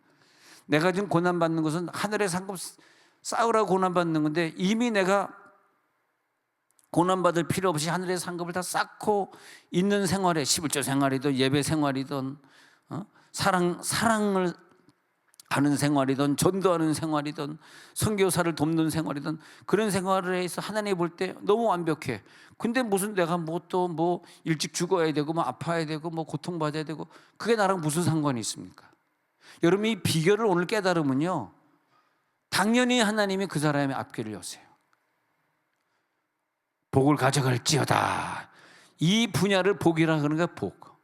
Speaker 1: 내가 지금 고난받는 것은 하늘의 상급 쌓으라고 고난받는 건데, 이미 내가 고난받을 필요 없이 하늘의 상급을 다 쌓고 있는 생활에, 11조 생활이든 예배 생활이든 사랑을 하는 생활이든 전도하는 생활이든 선교사를 돕는 생활이든, 그런 생활을 해서 하나님 볼 때 너무 완벽해. 근데 무슨 내가 또 일찍 죽어야 되고 아파야 되고 고통받아야 되고, 그게 나랑 무슨 상관이 있습니까? 여러분, 이 비결을 오늘 깨달으면요, 당연히 하나님이 그 사람의 앞길을 여세요. 복을 가져갈지어다. 이 분야를 복이라 그러는 거야. 복.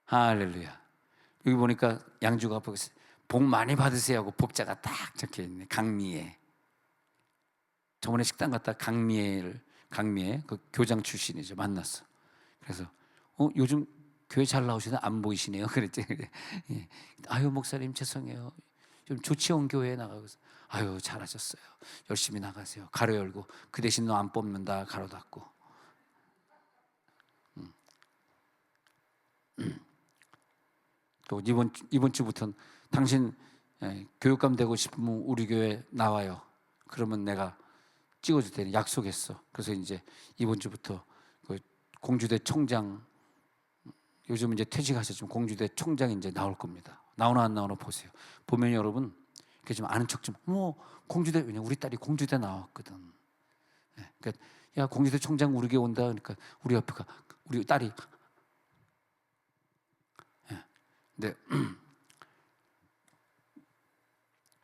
Speaker 1: 할렐루야. 여기 보니까 양주가 복 많이 받으세요 하고 복자가 딱 적혀있네. 강미애. 저번에 식당 갔다 강미애 그 교장 출신이죠. 만났어. 그래서 요즘 교회 잘 나오시나 안 보이시네요. 그랬지. 예. 아유 목사님 죄송해요. 좀 조치원 교회에 나가서 아유 잘하셨어요. 열심히 나가세요. 가로 열고 그 대신 너 안 뽑는다 가로 닫고. 또 이번 주부터는 당신 교육감 되고 싶으면 우리 교회 나와요. 그러면 내가 찍어줄 테니 약속했어. 그래서 이제 이번 주부터 그 공주대 총장, 요즘 이제 퇴직하셨지만 공주대 총장이 이제 나올 겁니다. 나오나 안 나오나 보세요. 보면 여러분 이렇게 좀 아는 척 좀, 공주대, 왜냐 우리 딸이 공주대 나왔거든. 그러니까 야 공주대 총장 우리 교회 온다. 그러니까 우리 옆에 우리 딸이. 네.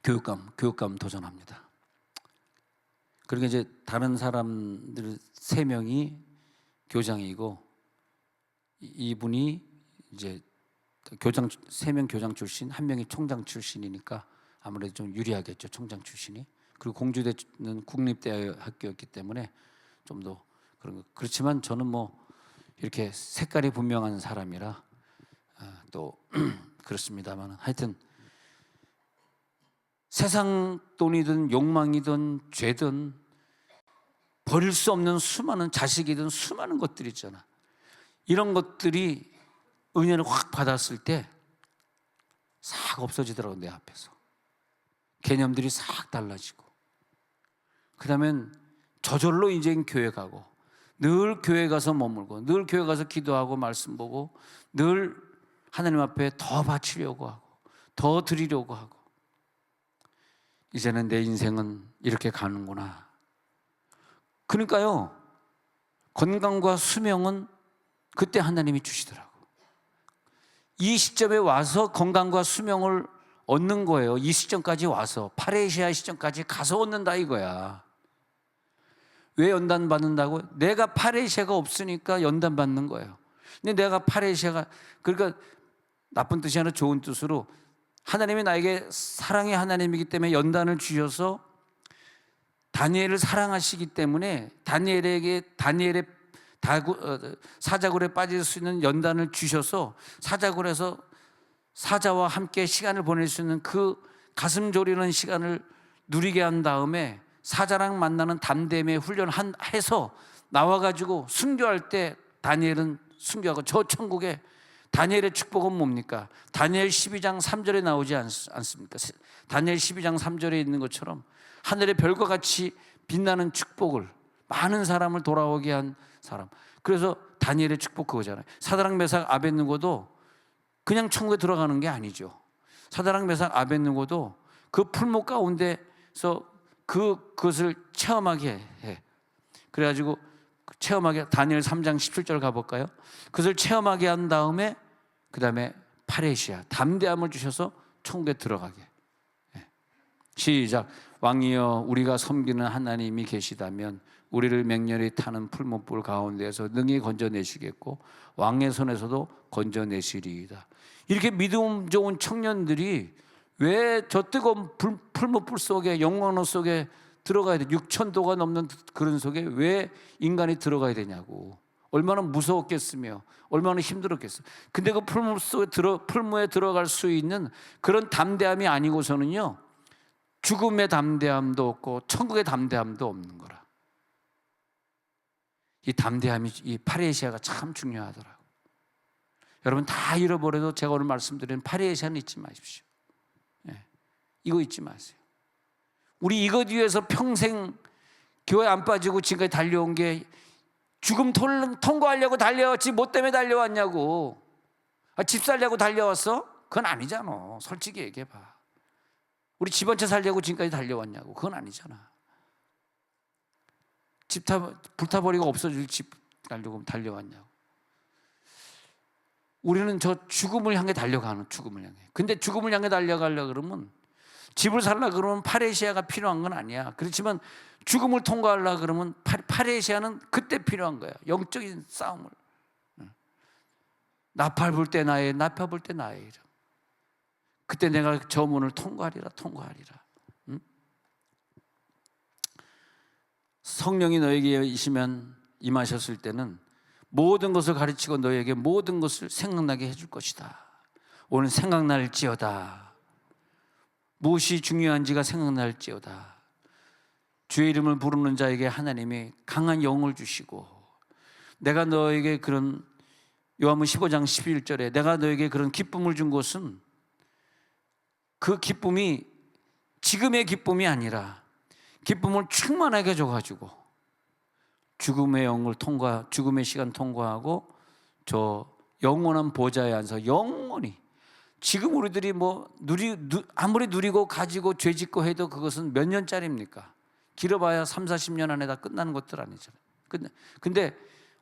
Speaker 1: 교육감 도전합니다. 그러니까 이제 다른 사람들 3명이 교장이고 이분이 이제 3명 교장 출신, 1명이 총장 출신이니까 아무래도 좀 유리하겠죠. 총장 출신이. 그리고 공주대는 국립대학교였기 때문에 좀 더 그런 거. 그렇지만 저는 뭐 이렇게 색깔이 분명한 사람이라 또 그렇습니다만 하여튼 세상 돈이든 욕망이든 죄든 버릴 수 없는 수많은 자식이든 수많은 것들이 있잖아. 이런 것들이 은혜를 확 받았을 때 싹 없어지더라고. 내 앞에서 개념들이 싹 달라지고, 그 다음엔 저절로 이제 교회 가고, 늘 교회 가서 머물고, 늘 교회 가서 기도하고 말씀 보고, 늘 하나님 앞에 더 바치려고 하고 더 드리려고 하고, 이제는 내 인생은 이렇게 가는구나. 그러니까요, 건강과 수명은 그때 하나님이 주시더라고. 이 시점에 와서 건강과 수명을 얻는 거예요. 이 시점까지 와서, 파레시아 시점까지 가서 얻는다 이거야. 왜 연단 받는다고? 내가 파레시아가 없으니까 연단 받는 거예요. 근데 내가 파레시아가, 그러니까 나쁜 뜻이 아니라 좋은 뜻으로 하나님이 나에게 사랑의 하나님이기 때문에 연단을 주셔서 다니엘을 사랑하시기 때문에 다니엘의 사자굴에 빠질 수 있는 연단을 주셔서 사자굴에서 사자와 함께 시간을 보낼 수 있는 그 가슴 졸이는 시간을 누리게 한 다음에 사자랑 만나는 담대함의 훈련해서 나와가지고 순교할 때 다니엘은 순교하고, 저 천국에 다니엘의 축복은 뭡니까? 다니엘 12장 3절에 나오지 않습니까? 다니엘 12장 3절에 있는 것처럼 하늘의 별과 같이 빛나는 축복을, 많은 사람을 돌아오게 한 사람. 그래서 다니엘의 축복 그거잖아요. 사드락 메삭 아벳느고도 그냥 천국에 들어가는 게 아니죠. 사드락 메삭 아벳느고도 그 풀목 가운데서 그것을 체험하게 해. 그래가지고 체험하게, 다니엘 3장 17절 가볼까요? 그것을 체험하게 한 다음에 그 다음에 파레시아, 담대함을 주셔서 천국에 들어가게. 시작. 왕이여, 우리가 섬기는 하나님이 계시다면 우리를 맹렬히 타는 풀무불 가운데에서 능히 건져내시겠고 왕의 손에서도 건져내시리이다. 이렇게 믿음 좋은 청년들이 왜 저 뜨거운 풀무불 속에, 영광로 속에 들어가야 돼? 6,000도가 넘는 그런 속에 왜 인간이 들어가야 되냐고. 얼마나 무서웠겠으며 얼마나 힘들었겠어. 근데 그 풀무에 들어갈 수 있는 그런 담대함이 아니고서는요, 죽음의 담대함도 없고 천국의 담대함도 없는 거라. 이 담대함이, 이 파레시아가 참 중요하더라고. 여러분 다 잃어버려도 제가 오늘 말씀드리는 파레시아는 잊지 마십시오. 이거 잊지 마세요. 우리 이것 위해서 평생 교회 안 빠지고 지금까지 달려온 게 죽음 통과하려고 달려왔지 뭐 때문에 달려왔냐고. 집 살려고 달려왔어? 그건 아니잖아. 솔직히 얘기해봐. 우리 집 한 채 살려고 지금까지 달려왔냐고. 그건 아니잖아. 불타버리고 없어질 집 살려고 달려왔냐고. 우리는 저 죽음을 향해 달려가는, 죽음을 향해. 근데 죽음을 향해 달려가려고 그러면, 집을 살려고 그러면 파레시아가 필요한 건 아니야. 그렇지만 죽음을 통과하려고 그러면 파레시아는 그때 필요한 거야. 영적인 싸움을. 나팔 불 때 나의, 나팔 불 때 나의 이름. 그때 내가 저 문을 통과하리라. 성령이 너에게 임하셨을 때는 모든 것을 가르치고 너에게 모든 것을 생각나게 해줄 것이다. 오늘 생각날지어다. 무엇이 중요한지가 생각날지어다. 주의 이름을 부르는 자에게 하나님이 강한 영을 주시고, 내가 너에게 그런, 요한복음 15장 11절에 내가 너에게 그런 기쁨을 준 것은 그 기쁨이 지금의 기쁨이 아니라 기쁨을 충만하게 줘가지고 죽음의 영을 죽음의 시간 통과하고 저 영원한 보좌에 앉아서 영원히, 지금 우리들이 아무리 누리고 가지고 죄 짓고 해도 그것은 몇 년짜리입니까? 길어봐야 3, 40년 안에 다 끝나는 것들 아니잖아요. 근데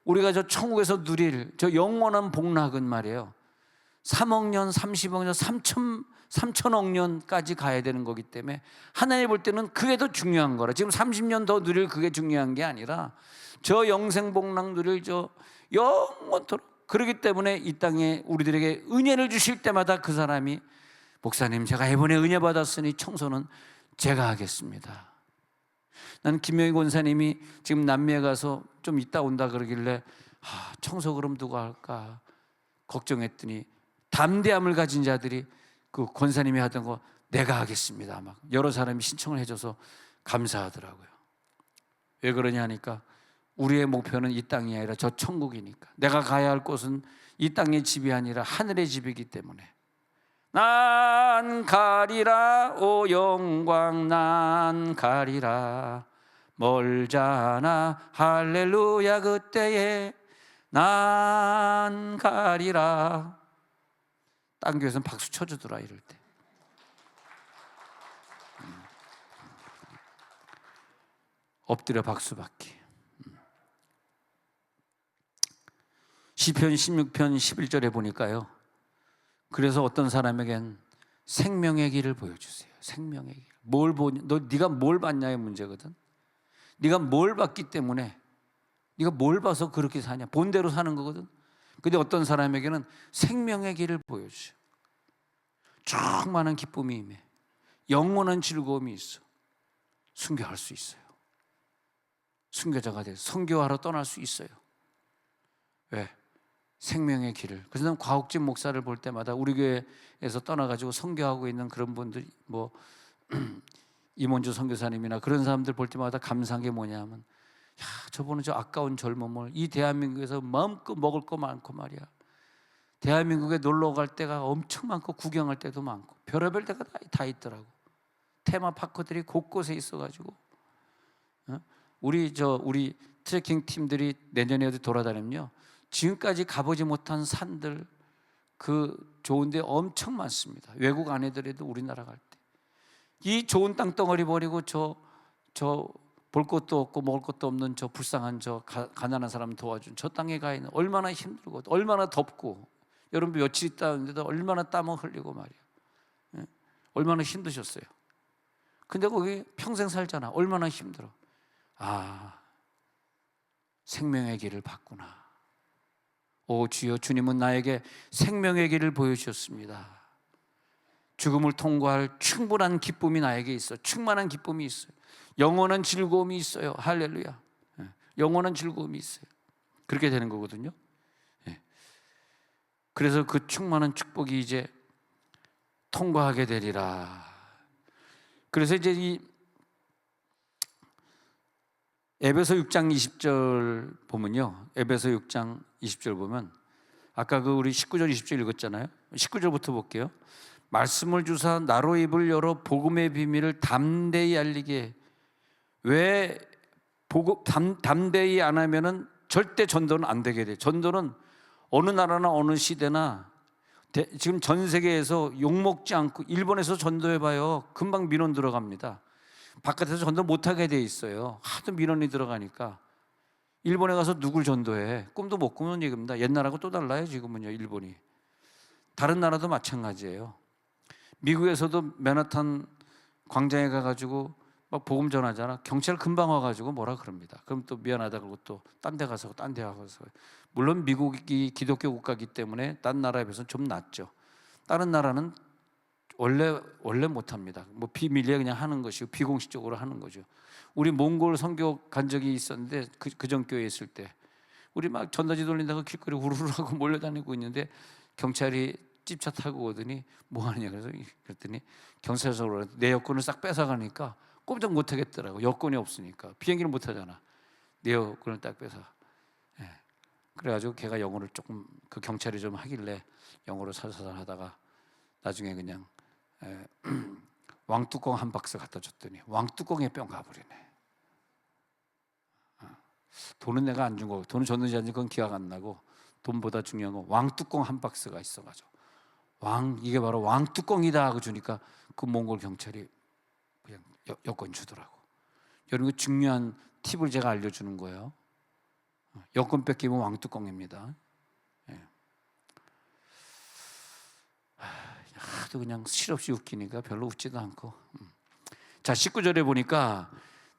Speaker 1: 우리가 저 천국에서 누릴 저 영원한 복락은 말이에요, 3억 년, 30억 년, 3천억 년까지 가야 되는 거기 때문에 하나님 볼 때는 그게 더 중요한 거라. 지금 30년 더 누릴 그게 중요한 게 아니라 저 영생 복락 누릴 저 영원토록. 그렇기 때문에 이 땅에 우리들에게 은혜를 주실 때마다 그 사람이, 목사님 제가 이번에 은혜 받았으니 청소는 제가 하겠습니다. 나는 김영희 권사님이 지금 남미에 가서 좀 있다 온다 그러길래 청소 그럼 누가 할까 걱정했더니 담대함을 가진 자들이 그 권사님이 하던 거 내가 하겠습니다 막 여러 사람이 신청을 해줘서 감사하더라고요. 왜 그러냐 하니까 우리의 목표는 이 땅이 아니라 저 천국이니까. 내가 가야 할 곳은 이 땅의 집이 아니라 하늘의 집이기 때문에. 난 가리라 오 영광 난 가리라 멀잖아 할렐루야 그때에 난 가리라. 딴 교회에서는 박수 쳐주더라 이럴 때. 엎드려 박수 받기. 시편 16편 11절에 보니까요, 그래서 어떤 사람에겐 생명의 길을 보여주세요. 생명의 길. 뭘 보냐? 네가 뭘 봤냐의 문제거든. 네가 뭘 봤기 때문에, 네가 뭘 봐서 그렇게 사냐? 본대로 사는 거거든. 근데 어떤 사람에게는 생명의 길을 보여주셔. 충만한 기쁨이 임해. 영원한 즐거움이 있어. 순교할 수 있어요. 순교자가 돼서 선교하러 떠날 수 있어요. 왜? 생명의 길을. 그래서 난 과옥진 목사를 볼 때마다 우리 교회에서 떠나가지고 선교하고 있는 그런 분들, 임원주 선교사님이나 그런 사람들 볼 때마다 감사한 게 뭐냐면, 저분은 저 아까운 젊음을 이 대한민국에서 마음껏 먹을 거 많고 말이야. 대한민국에 놀러 갈 데가 엄청 많고 구경할 데도 많고 별의별 데가 다 있더라고. 테마파크들이 곳곳에 있어가지고 우리 트레킹 팀들이 내년에 어디 돌아다니면요, 지금까지 가보지 못한 산들 그 좋은 데 엄청 많습니다. 외국 아내들에도 우리나라 갈 때 이 좋은 땅덩어리 버리고 저 볼 것도 없고 먹을 것도 없는 저 불쌍한 저 가난한 사람 도와준 저 땅에 가 있는, 얼마나 힘들고 얼마나 덥고, 여러분 며칠 있다는데도 얼마나 땀을 흘리고 말이야. 얼마나 힘드셨어요. 근데 거기 평생 살잖아. 얼마나 힘들어. 생명의 길을 봤구나. 오 주여, 주님은 나에게 생명의 길을 보여주셨습니다. 죽음을 통과할 충분한 기쁨이 나에게 있어. 충만한 기쁨이 있어요. 영원한 즐거움이 있어요. 할렐루야. 영원한 즐거움이 있어요. 그렇게 되는 거거든요. 그래서 그 충만한 축복이 이제 통과하게 되리라. 그래서 이제 이 에베소 6장 20절 보면요, 에베소 6장 20절 보면 아까 그 우리 19절 20절 읽었잖아요. 19절부터 볼게요. 말씀을 주사 나로 입을 열어 복음의 비밀을 담대히 알리게. 왜 담대히 안 하면은 절대 전도는 안 되게 돼. 전도는 어느 나라나 어느 시대나 지금 전 세계에서 욕먹지 않고, 일본에서 전도해봐요, 금방 민원 들어갑니다. 바깥에서 전도 못하게 돼 있어요. 하도 민원이 들어가니까. 일본에 가서 누굴 전도해? 꿈도 못 꾸는 얘기입니다. 옛날하고 또 달라요 지금은요. 일본이. 다른 나라도 마찬가지예요. 미국에서도 맨하탄 광장에 가가지고 막 복음 전하잖아. 경찰 금방 와가지고 뭐라 그럽니다. 그럼 또 미안하다 그러고 또 딴 데 가서 딴 데 가서. 물론 미국이 기독교 국가이기 때문에 딴 나라에 비해서는 좀 낫죠. 다른 나라는 원래 못합니다. 뭐 비밀리에 그냥 하는 것이고 비공식적으로 하는 거죠. 우리 몽골 선교 간 적이 있었는데 그전 교회에 있을 때 우리 막 전단지 돌린다고 길거리 우르르 하고 몰려다니고 있는데 경찰이 집차 타고 오더니 뭐 하느냐 그랬더니 경찰서로 내 여권을 싹 뺏어가니까 꼼짝 못 하겠더라고. 여권이 없으니까 비행기를 못 타잖아. 내 여권을 딱 뺏어. 예. 그래가지고 걔가 영어를 조금 그 경찰이 좀 하길래 영어로 살살살 하다가 나중에 그냥 왕뚜껑 한 박스 갖다 줬더니 왕뚜껑에 뿅 가버리네. 돈은 내가 안 준 거고, 돈은 줬는지 안 준 건 기억 안 나고, 돈보다 중요한 건 왕뚜껑 한 박스가 있어가지고 이게 바로 왕뚜껑이다 하고 주니까 그 몽골 경찰이 그냥 여권 주더라고. 여러분, 중요한 팁을 제가 알려주는 거예요. 여권 뺏기면 왕뚜껑입니다. 예. 하도 그냥 실없이 웃기니까 별로 웃지도 않고. 자, 19절에 보니까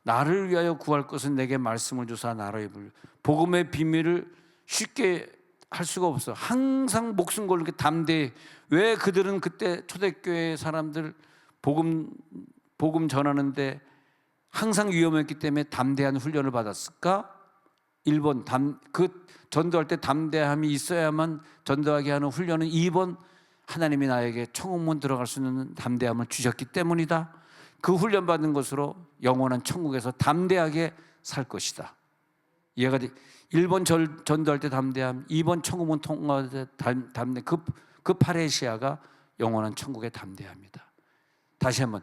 Speaker 1: 나를 위하여 구할 것은 내게 말씀을 주사 나로 입을. 복음의 비밀을 쉽게 할 수가 없어. 항상 목숨 걸고 담대히. 왜 그들은 그때 초대교회 사람들 복음 전하는데 항상 위험했기 때문에 담대한 훈련을 받았을까? 1번 그 전도할 때 담대함이 있어야만 전도하게 하는 훈련은 2번 하나님이 나에게 천국문 들어갈 수 있는 담대함을 주셨기 때문이다. 그 훈련 받은 것으로 영원한 천국에서 담대하게 살 것이다. 이해가 돼? 1번 전도할 때 담대함, 2번 천국문 통과할 때 담대. 그 파레시아가 영원한 천국의 담대함이다. 다시 한번,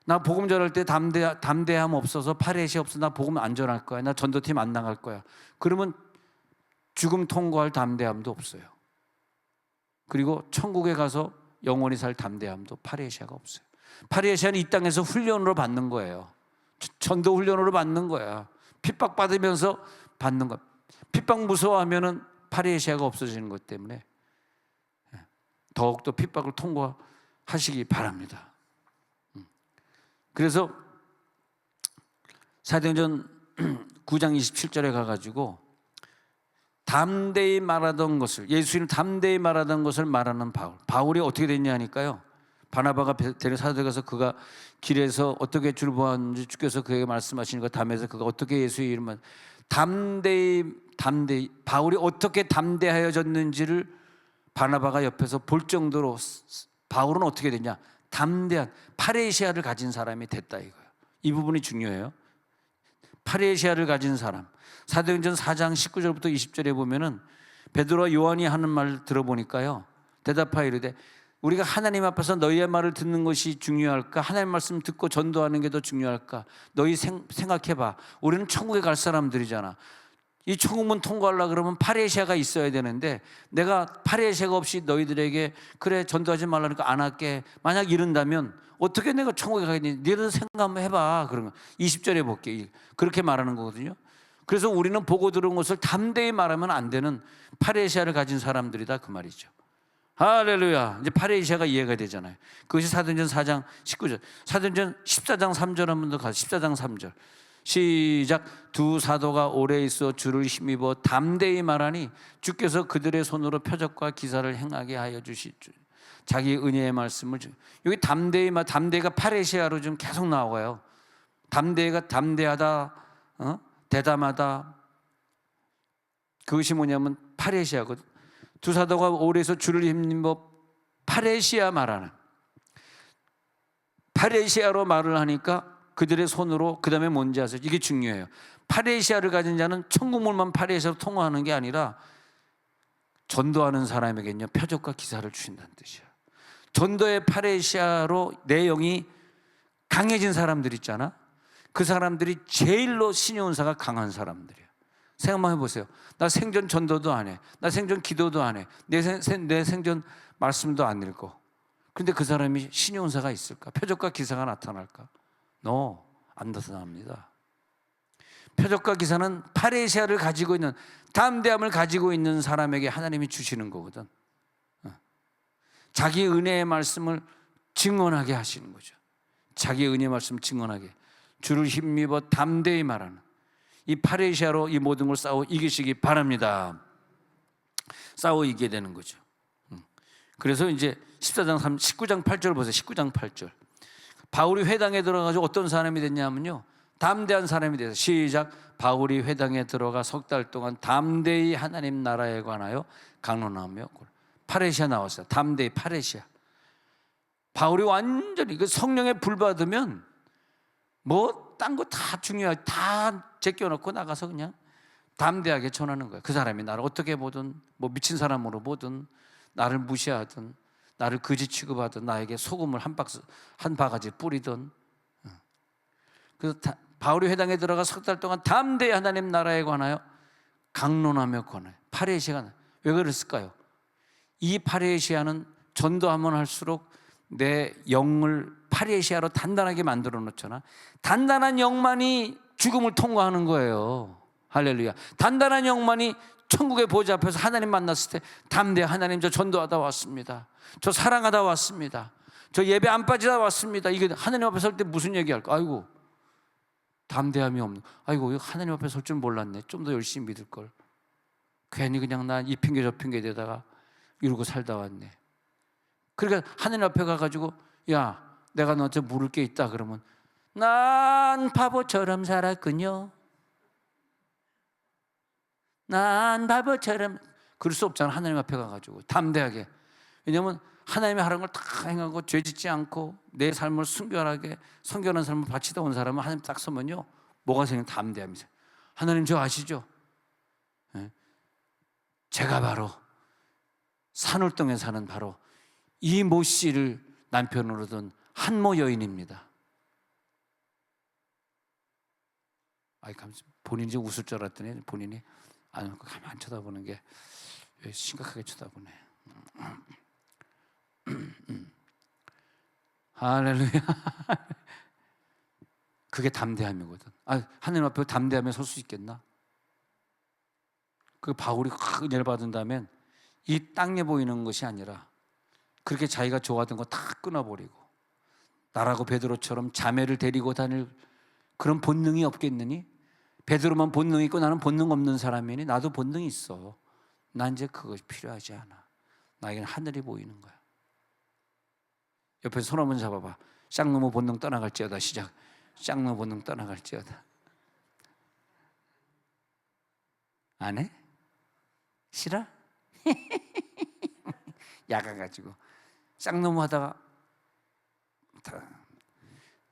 Speaker 1: 나 복음 전할 때 담대함 없어서 파레시아 없어, 나 복음 안 전할 거야, 나 전도팀 안 나갈 거야, 그러면 죽음 통과할 담대함도 없어요. 그리고 천국에 가서 영원히 살 담대함도 파레시아가 없어요. 파레시아는 이 땅에서 훈련으로 받는 거예요. 전도 훈련으로 받는 거야. 핍박받으면서 받는 거야. 핍박 무서워하면은 파레시아가 없어지는 것 때문에 더욱더 핍박을 통과하시기 바랍니다. 그래서 사도행전 9장 27절에 가가지고 담대히 말하던 것을, 예수님 담대히 말하던 것을 말하는 바울이 어떻게 됐냐 하니까요, 바나바가 데려 사도에 가서 그가 길에서 어떻게 줄 보았는지 주께서 그에게 말씀하시는 것 담에서 그가 어떻게 예수의 이름을 담대히 바울이 어떻게 담대하여졌는지를 바나바가 옆에서 볼 정도로 바울은 어떻게 됐냐, 담대한 파레시아를 가진 사람이 됐다 이거예요. 이 부분이 중요해요. 파레시아를 가진 사람. 사도행전 4장 19절부터 20절에 보면은 베드로와 요한이 하는 말을 들어보니까요, 대답하여 이르되 우리가 하나님 앞에서 너희의 말을 듣는 것이 중요할까? 하나님 말씀 듣고 전도하는 게 더 중요할까? 너희 생각해봐. 우리는 천국에 갈 사람들이잖아. 이 천국문 통과하려고 그러면 파레시아가 있어야 되는데 내가 파레시아가 없이 너희들에게 그래 전도하지 말라니까 안 할게, 만약 이런다면 어떻게 내가 천국에 가겠니? 너희들 생각 한번 해봐. 그러면 20절에 볼게. 그렇게 말하는 거거든요. 그래서 우리는 보고 들은 것을 담대히 말하면 안 되는 파레시아를 가진 사람들이다 그 말이죠. 할렐루야. 이제 파레시아가 이해가 되잖아요. 그것이 사도행전 4장 19절, 사도행전 14장 3절 한 번 더 가서 14장 3절 시작. 두 사도가 오래 있어 주를 힘입어 담대히 말하니 주께서 그들의 손으로 표적과 기사를 행하게 하여 주시죠. 자기 은혜의 말씀을 여기 담대가 파레시아로 좀 계속 나와요. 담대하다, 대담하다. 그것이 뭐냐면 파레시아거든. 두 사도가 오래 있어 주를 힘입어 파레시아 말하는, 파레시아로 말을 하니까 그들의 손으로, 그 다음에 뭔지 아세요? 이게 중요해요. 파레시아를 가진 자는 천국문만 파레시아로 통화하는 게 아니라 전도하는 사람에게는요 표적과 기사를 주신다는 뜻이야. 전도의 파레시아로 내 영이 강해진 사람들 있잖아. 그 사람들이 제일로 신의 은사가 강한 사람들이야. 생각만 해보세요. 나 생전 전도도 안 해, 나 생전 기도도 안 해, 내 생전 말씀도 안 읽고, 그런데 그 사람이 신의 은사가 있을까? 표적과 기사가 나타날까? 안 나타납니다. 표적과 기사는 파레시아를 가지고 있는, 담대함을 가지고 있는 사람에게 하나님이 주시는 거거든. 자기 은혜의 말씀을 증언하게 하시는 거죠. 자기 은혜의 말씀 증언하게, 주를 힘입어 담대히 말하는 이 파레시아로 이 모든 걸 싸워 이기시기 바랍니다. 싸워 이기게 되는 거죠. 그래서 이제 19장 8절 보세요. 19장 8절. 바울이 회당에 들어가서 어떤 사람이 됐냐면요, 담대한 사람이 돼서, 시작. 바울이 회당에 들어가 석 달 동안 담대히 하나님 나라에 관하여 강론하며, 파레시아 나왔어요. 담대의 파레시아. 바울이 완전히 그 성령에 불 받으면 뭐 딴 거 다 중요하게 다 제껴놓고 나가서 그냥 담대하게 전하는 거예요. 그 사람이 나를 어떻게 보든 뭐 미친 사람으로 보든 나를 무시하든 나를 거지 취급하든 나에게 소금을 한 바가지 뿌리든. 그래서 바울이 회당에 들어가 석 달 동안 담대히 하나님 나라에 관하여 강론하며 권해. 파레시아가 왜 그랬을까요? 이 파레시아는 전도하면 할수록 내 영을 파레시아로 단단하게 만들어 놓잖아. 단단한 영만이 죽음을 통과하는 거예요. 할렐루야. 단단한 영만이 천국의 보좌 앞에서 하나님 만났을 때 담대히 하나님 저 전도하다 왔습니다. 저 사랑하다 왔습니다. 저 예배 안 빠지다 왔습니다. 이게 하나님 앞에 설 때 무슨 얘기할까? 아이고 담대함이 없는. 아이고 하나님 앞에 설 줄 몰랐네. 좀 더 열심히 믿을 걸. 괜히 그냥 난 이 핑계 저 핑계 대다가 이러고 살다 왔네. 그러니까 하나님 앞에 가가지고 야 내가 너한테 물을 게 있다 그러면 난 바보처럼 살았군요. 난 바보처럼. 그럴 수 없잖아. 하나님 앞에 가가지고 담대하게. 왜냐하면 하나님이 하라는 걸 다 행하고 죄짓지 않고 내 삶을 순결하게 성결한 삶을 바치다 온 사람은 하나님 딱 서면요 뭐가 생겨? 담대함이 생겨. 하나님 저 아시죠? 제가 바로 산울동에 사는 바로 이 모 씨를 남편으로 둔 한모 여인입니다. 아이 본인이 좀 웃을 줄 알았더니 본인이 안 웃고 가만 쳐다보는 게 심각하게 쳐다보네. 할렐루야. 그게 담대함이거든. 하나님 앞에 담대하며 설 수 있겠나? 그 바울이 확 은혜를 받은 다음엔 이 땅에 보이는 것이 아니라 그렇게 자기가 좋아하던 거 다 끊어버리고 나라고 베드로처럼 자매를 데리고 다닐 그런 본능이 없겠느니? 베드로만 본능이 있고 나는 본능 없는 사람이니 나도 본능이 있어. 난 이제 그것이 필요하지 않아. 나에게는 하늘이 보이는 거야. 옆에 손 한번 잡아봐. 쌍놈의 본능 떠나갈지어다. 시작. 쌍놈의 본능 떠나갈지어다. 안 해? 싫어? 야가가지고 쌍놈 하다가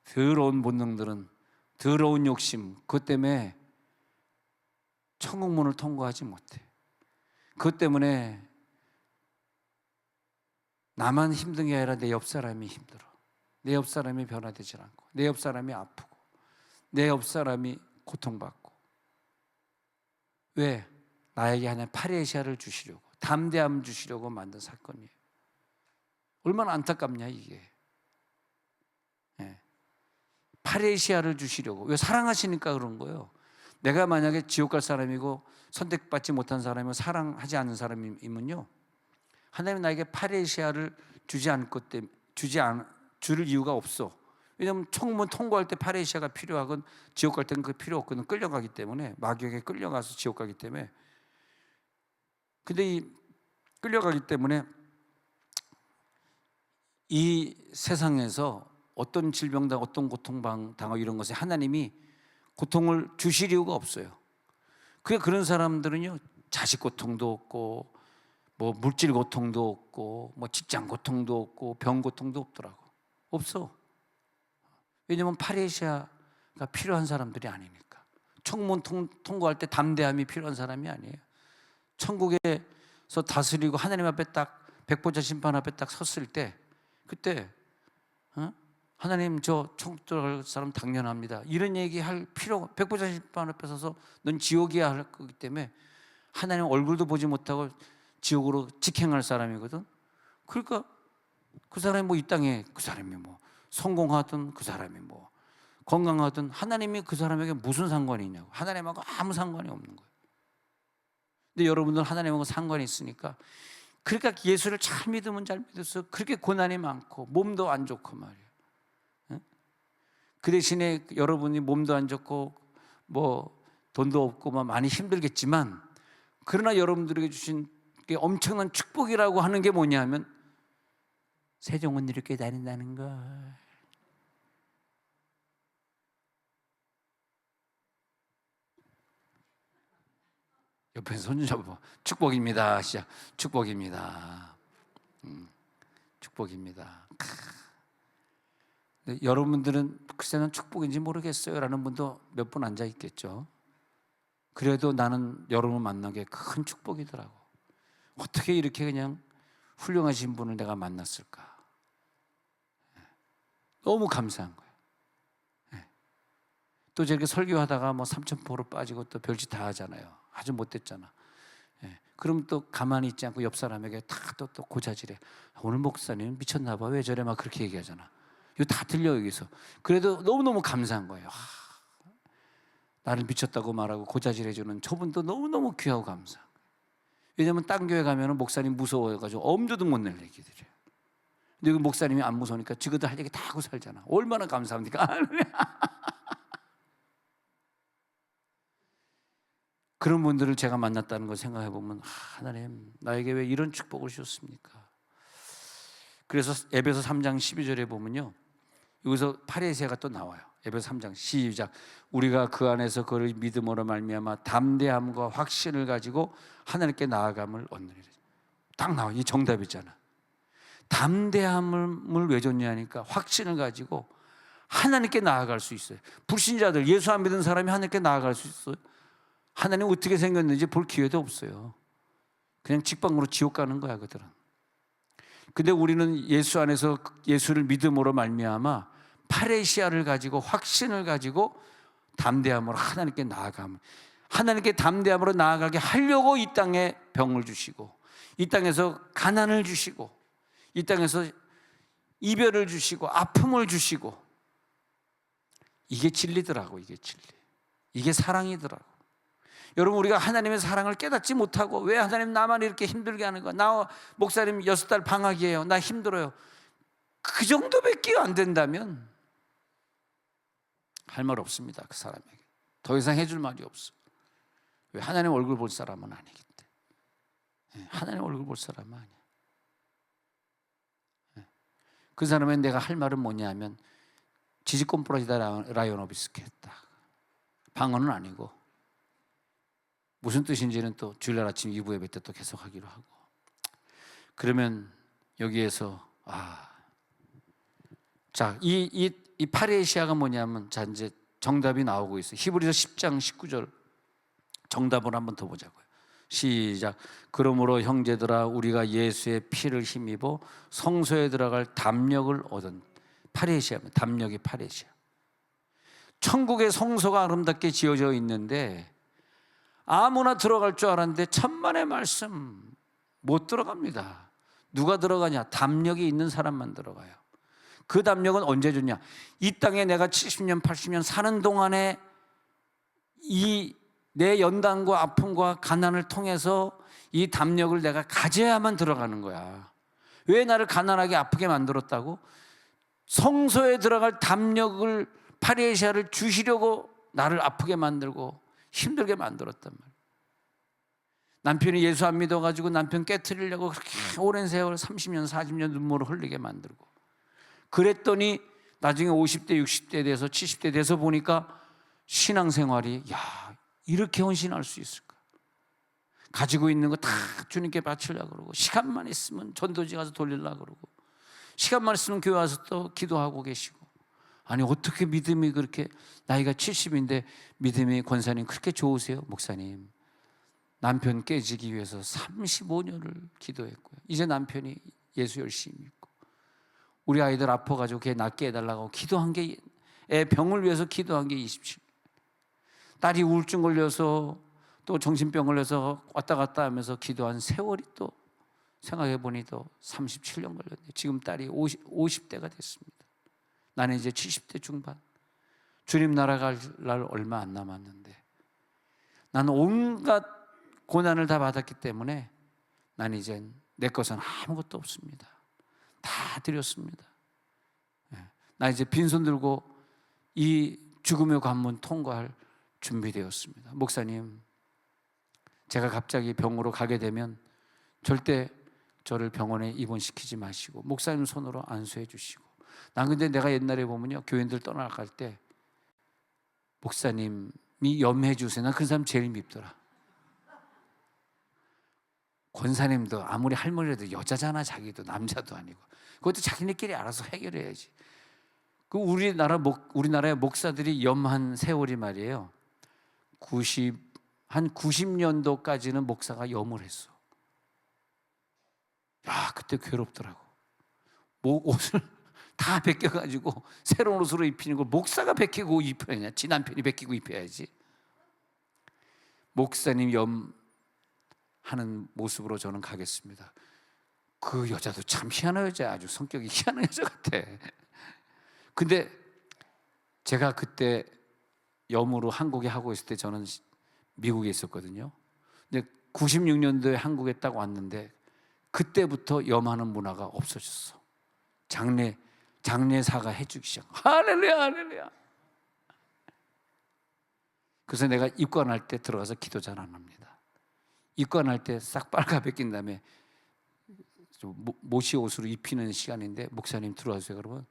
Speaker 1: 더러운 본능들은 더러운 욕심 그것 때문에 천국문을 통과하지 못해. 그것 때문에 나만 힘든 게 아니라 내 옆 사람이 힘들어. 내 옆 사람이 변화되지 않고 내 옆 사람이 아프고 내 옆 사람이 고통받고. 왜? 나에게 하나님 파레시아를 주시려고 담대함 주시려고 만든 사건이에요. 얼마나 안타깝냐 이게. 파레시아를 주시려고. 왜? 사랑하시니까 그런 거예요. 내가 만약에 지옥 갈 사람이고 선택받지 못한 사람이고 사랑하지 않는 사람이면요 하나님이 나에게 파레시아를 줄 이유가 없어. 왜냐하면 천국문 통과할 때 파레시아가 필요하건 지옥 갈 때는 그 필요 없거든. 끌려가기 때문에 마귀에게 끌려가서 지옥 가기 때문에. 근데 이 끌려가기 때문에 이 세상에서 어떤 질병당 어떤 고통당하고 이런 것에 하나님이 고통을 주실 이유가 없어요. 그런 사람들은요 자식 고통도 없고 뭐 물질 고통도 없고 뭐 직장 고통도 없고 병 고통도 없더라고. 없어. 왜냐하면 파레시아가 필요한 사람들이 아니니까. 천국문 통과할 때 담대함이 필요한 사람이 아니에요. 천국에서 다스리고 하나님 앞에 딱 백보자 심판 앞에 딱 섰을 때 그때 하나님 저 천국 들어갈 사람 당연합니다. 이런 얘기할 필요가 백보자 심판 앞에 서서 넌 지옥이야 할 거기 때문에 하나님 얼굴도 보지 못하고 지옥으로 직행할 사람이거든. 그러니까 그 사람이 뭐 이 땅에 그 사람이 뭐 성공하든 그 사람이 뭐 건강하든 하나님이 그 사람에게 무슨 상관이 있냐고. 하나님하고 아무 상관이 없는 거예요. 근데 여러분들 하나님하고 상관이 있으니까 그러니까 예수를 잘 믿으면 잘 믿었어. 그렇게 고난이 많고 몸도 안 좋고 말이에요. 그 대신에 여러분이 몸도 안 좋고 뭐 돈도 없고 막 많이 힘들겠지만 그러나 여러분들에게 주신 게 엄청난 축복이라고 하는 게 뭐냐면 세종은 이렇게 다닌다는 걸. 옆에 손 잡아. 축복입니다. 시작. 축복입니다. 축복입니다. 네, 여러분들은 글쎄 난 축복인지 모르겠어요 라는 분도 몇 분 앉아 있겠죠. 그래도 나는 여러분을 만난 게 큰 축복이더라고. 어떻게 이렇게 그냥 훌륭하신 분을 내가 만났을까. 너무 감사한 거예요. 또 저렇게 설교하다가 뭐 삼천포로 빠지고 또 별짓 다 하잖아요. 아주 못됐잖아. 그럼 또 가만히 있지 않고 옆 사람에게 또 고자질해. 오늘 목사님 미쳤나 봐. 왜 저래? 막 그렇게 얘기하잖아. 이거 다 들려 여기서. 그래도 너무너무 감사한 거예요. 나를 미쳤다고 말하고 고자질해주는 저분도 너무너무 귀하고 감사한 거예요. 왜냐하면 딴 교회 가면 목사님 무서워가지고 엄두도 못 낼 얘기들이에요. 근데 그 목사님이 안 무서우니까 지그들 할 얘기 다 하고 살잖아. 얼마나 감사합니까? 그런 분들을 제가 만났다는 걸 생각해 보면 하나님 나에게 왜 이런 축복을 주셨습니까? 그래서 에베소 3장 12절에 보면요, 여기서 파리새가 또 나와요. 에베소 3장 시작. 우리가 그 안에서 그를 믿음으로 말미암아 담대함과 확신을 가지고 하나님께 나아감을 얻느니라. 딱 나와. 이 정답이잖아. 담대함을 왜 줬냐니까 확신을 가지고 하나님께 나아갈 수 있어요. 불신자들, 예수 안 믿는 사람이 하나님께 나아갈 수 있어요? 하나님 어떻게 생겼는지 볼 기회도 없어요. 그냥 직방으로 지옥 가는 거야 그들은. 근데 우리는 예수 안에서 예수를 믿음으로 말미암아 파레시아를 가지고 확신을 가지고 담대함으로 하나님께 나아가면, 하나님께 담대함으로 나아가게 하려고 이 땅에 병을 주시고, 이 땅에서 가난을 주시고, 이 땅에서 이별을 주시고 아픔을 주시고, 이게 진리더라고. 이게 진리, 이게 사랑이더라고. 여러분, 우리가 하나님의 사랑을 깨닫지 못하고 왜 하나님 나만 이렇게 힘들게 하는 거야? 나 목사님 6달 방학이에요. 나 힘들어요. 그 정도밖에 안 된다면 할 말 없습니다. 그 사람에게 더 이상 해줄 말이 없어. 왜? 하나님 얼굴 볼 사람은 아니기 때문에. 하나님 얼굴 볼 사람은 아니야. 그 사람은 내가 할 말은 뭐냐면 지지권 부러지다 라이온 비스켓다. 방언은 아니고 무슨 뜻인지는 또 주일날 아침 2부 예배 때 또 계속하기로 하고. 그러면 여기에서 자, 이 파레시아가 뭐냐면, 자 이제 정답이 나오고 있어요. 히브리서 10장 19절 정답을 한번 더 보자고요. 시작. 그러므로 형제들아 우리가 예수의 피를 힘입어 성소에 들어갈 담력을 얻은. 파레시아면 담력이 파레시아. 천국의 성소가 아름답게 지어져 있는데 아무나 들어갈 줄 알았는데 천만의 말씀 못 들어갑니다. 누가 들어가냐? 담력이 있는 사람만 들어가요. 그 담력은 언제 주냐? 이 땅에 내가 70년 80년 사는 동안에 이 내 연단과 아픔과 가난을 통해서 이 담력을 내가 가져야만 들어가는 거야. 왜 나를 가난하게 아프게 만들었다고? 성소에 들어갈 담력을, 파레시아를 주시려고 나를 아프게 만들고 힘들게 만들었단 말이야. 남편이 예수 안 믿어가지고 남편 깨트리려고 그렇게 오랜 세월 30년 40년 눈물을 흘리게 만들고, 그랬더니 나중에 50대 60대 돼서 70대 돼서 보니까 신앙생활이 이렇게 헌신할 수 있을까? 가지고 있는 거 다 주님께 바치려고 그러고, 시간만 있으면 전도지 가서 돌리려고 그러고, 시간만 있으면 교회 와서 또 기도하고 계시고. 아니 어떻게 믿음이 그렇게, 나이가 70인데 믿음이, 권사님 그렇게 좋으세요? 목사님 남편 깨지기 위해서 35년을 기도했고요. 이제 남편이 예수 열심히 믿고, 우리 아이들 아파가지고 걔 낫게 해달라고 기도한 게, 애 병을 위해서 기도한 게 27년. 딸이 우울증 걸려서 또 정신병 걸려서 왔다 갔다 하면서 기도한 세월이 또 생각해보니 또 37년 걸렸네. 지금 딸이 50대가 됐습니다. 나는 이제 70대 중반. 주님 나라 갈 날 얼마 안 남았는데 나는 온갖 고난을 다 받았기 때문에 나는 이젠 내 것은 아무것도 없습니다. 다 드렸습니다. 나 이제 빈손 들고 이 죽음의 관문 통과할 준비되었습니다. 목사님, 제가 갑자기 병으로 가게 되면 절대 저를 병원에 입원시키지 마시고 목사님 손으로 안수해 주시고. 난 근데 내가 옛날에 보면요, 교인들 떠나갈 때 목사님이 염해 주세요. 난 그 사람 제일 밉더라. 권사님도 아무리 할머니라도 여자잖아. 자기도 남자도 아니고. 그것도 자기네끼리 알아서 해결해야지. 그 우리나라의 목사들이 염한 세월이 말이에요. 한 90년도까지는 목사가 염을 했어. 야, 그때 괴롭더라고. 옷을 다 벗겨가지고 새로운 옷으로 입히는 걸 목사가 벗기고 입혀야 지 남편이 벗기고 입혀야지. 목사님 염하는 모습으로 저는 가겠습니다. 그 여자도 참 희한한 여자, 아주 성격이 희한한 여자 같아. 근데 제가 그때 염으로 한국에 하고 있을 때 저는 미국에 있었거든요. 근데 96년도에 한국에 딱 왔는데 그때부터 염하는 문화가 없어졌어. 장례사가 해주기 시작. 할렐루야, 할렐루야. 그래서 내가 입관할 때 들어가서 기도 잘 안 합니다. 입관할 때 싹 빨가 벗긴 다음에 모시 옷으로 입히는 시간인데 목사님 들어와주세요. 그러면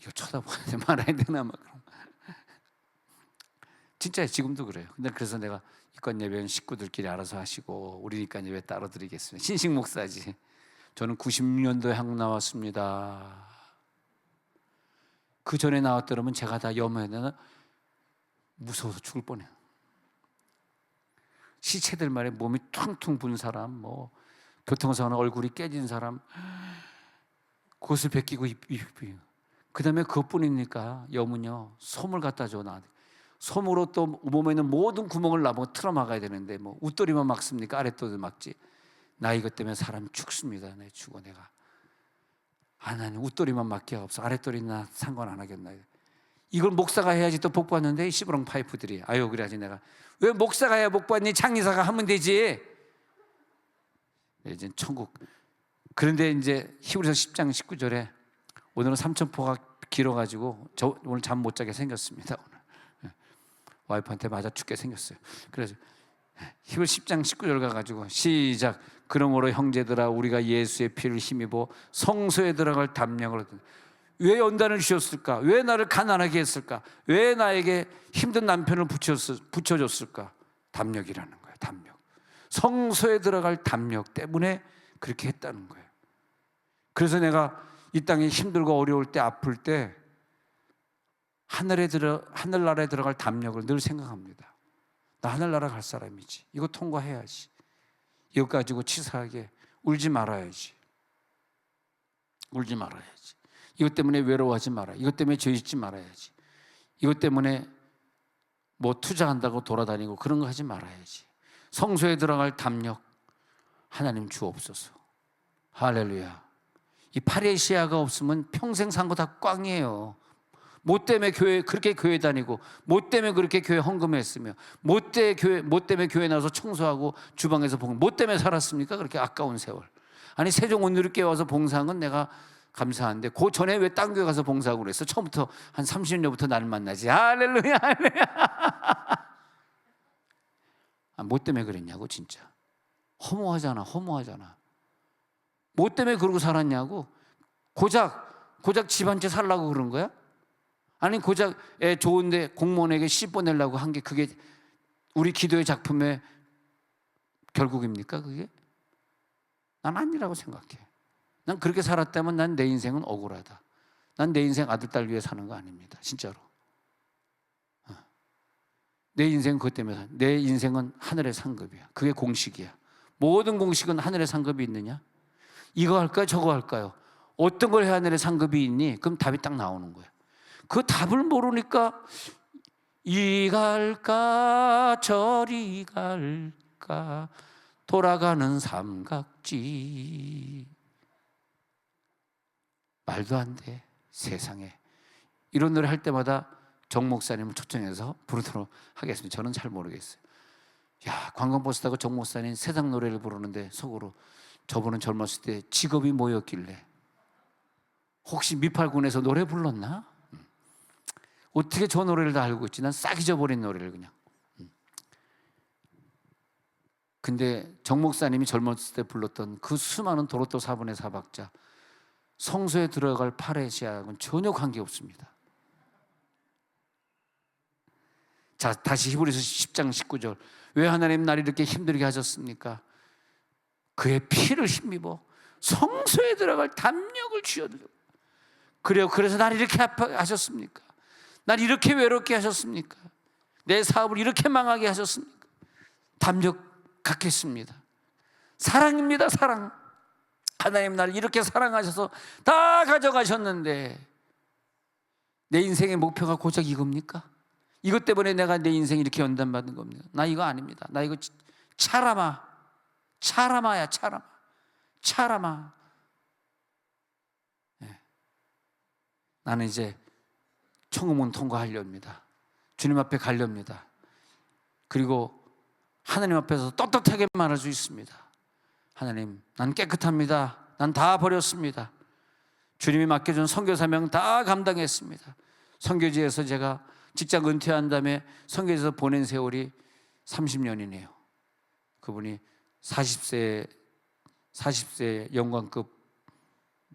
Speaker 1: 이거 쳐다봐야 돼, 말아야 되나 막 그럼. 진짜 지금도 그래요. 근데 그래서 내가 입관 예배는 식구들끼리 알아서 하시고 우리 입관 예배 따로 드리겠습니다. 신식 목사지. 저는 90년도에 한국 나왔습니다. 그 전에 나왔더라면 제가 다 염해는 무서워서 죽을 뻔해요. 시체들 말에 몸이 퉁퉁 분 사람, 뭐 교통사고나 얼굴이 깨진 사람, 그것을 벗기고 입히고. 그 다음에 그것뿐이니까 염은요, 솜을 갖다 줘 나한테. 솜으로 또 몸에 있는 모든 구멍을 나보고 틀어 막아야 되는데 뭐 웃돌이만 막습니까? 아랫도도 막지. 나 이것 때문에 사람 죽습니다. 내 죽어 내가. 나는 웃돌이만 막기 없어. 아랫도리나 상관 안 하겠나. 이걸 목사가 해야지 또 복 받는데 이 시부렁 파이프들이. 아유 그래야지 내가. 왜 목사가 해야 복 받니? 장의사가 하면 되지. 이제 천국. 그런데 이제 히브리서 10장 19절에 오늘은 삼천포가 길어가지고 저 오늘 잠 못 자게 생겼습니다. 오늘 와이프한테 맞아 죽게 생겼어요. 그래서 히브리서 10장 19절 가가지고 시작. 그러므로 형제들아 우리가 예수의 피를 힘입어 성소에 들어갈 담력을 얻은. 왜 연단을 주셨을까? 왜 나를 가난하게 했을까? 왜 나에게 힘든 남편을 붙여줬을까? 담력이라는 거예요. 담력. 성소에 들어갈 담력 때문에 그렇게 했다는 거예요. 그래서 내가 이 땅에 힘들고 어려울 때 아플 때 하늘나라에 들어갈 담력을 늘 생각합니다. 나 하늘나라 갈 사람이지. 이거 통과해야지. 이것 가지고 치사하게 울지 말아야지. 울지 말아야지. 이것 때문에 외로워하지 말아야. 이것 때문에 죄짓지 말아야지. 이것 때문에 뭐 투자한다고 돌아다니고 그런 거 하지 말아야지. 성소에 들어갈 담력 하나님 주옵소서. 할렐루야. 이 파레시아가 없으면 평생 산 거 다 꽝이에요. 뭐 때문에 그렇게 교회 다니고, 뭐 때문에 그렇게 교회 헌금했으며, 뭐 때문에 교회 나와서 청소하고 주방에서 뭐 때문에 살았습니까? 그렇게 아까운 세월. 아니 세종 온누리교회 와서 봉사한 건 내가 감사한데 그 전에 왜 딴 교회 가서 봉사하고 그랬어? 처음부터 한 30년부터 나를 만나지. 할렐루야, 할렐루야. 뭐 때문에 그랬냐고 진짜. 허무하잖아. 뭐 때문에 그러고 살았냐고. 고작 집한 채 살라고 그런 거야? 아니 고작 애 좋은데 공무원에게 씨 보내려고 한 게 그게 우리 기도의 작품의 결국입니까 그게? 난 아니라고 생각해. 난 그렇게 살았다면 난 내 인생은 억울하다. 난 내 인생 아들 딸 위해 사는 거 아닙니다. 진짜로. 내 인생은 그것 때문에 내 인생은 하늘의 상급이야. 그게 공식이야. 모든 공식은 하늘의 상급이 있느냐? 이거 할까요? 저거 할까요? 어떤 걸 해야 하늘의 상급이 있니? 그럼 답이 딱 나오는 거야. 그 답을 모르니까 이리 갈까 저리 갈까 돌아가는 삼각지. 말도 안 돼. 세상에. 이런 노래 할 때마다 정 목사님을 초청해서 부르도록 하겠습니다. 저는 잘 모르겠어요. 야, 관광버스 타고 정 목사님 세상 노래를 부르는데 속으로 저분은 젊었을 때 직업이 뭐였길래 혹시 미팔군에서 노래 불렀나? 어떻게 저 노래를 다 알고 있지? 난 싹 잊어버린 노래를 그냥. 근데 정 목사님이 젊었을 때 불렀던 그 수많은 도로토 4분의 4박자 성소에 들어갈 파레시아하고는 전혀 관계없습니다. 자, 다시 히브리서 10장 19절. 왜 하나님 나를 이렇게 힘들게 하셨습니까? 그의 피를 힘입어 성소에 들어갈 담력을 주어드려. 그래요. 그래서 날 이렇게 아파하셨습니까? 날 이렇게 외롭게 하셨습니까? 내 사업을 이렇게 망하게 하셨습니까? 담력 갖겠습니다. 사랑입니다. 사랑. 하나님 날 이렇게 사랑하셔서 다 가져가셨는데 내 인생의 목표가 고작 이겁니까? 이것 때문에 내가 내 인생 이렇게 연단받은 겁니다. 나 이거 아닙니다. 나 이거 차라마야. 네. 나는 이제 청음원 통과하렵니다. 주님 앞에 가렵니다. 그리고 하나님 앞에서 떳떳하게 말할 수 있습니다. 하나님, 난 깨끗합니다. 난 다 버렸습니다. 주님이 맡겨준 선교 사명 다 감당했습니다. 선교지에서 제가 직장 은퇴한 다음에 선교지에서 보낸 세월이 30년이네요. 그분이 40세 영광급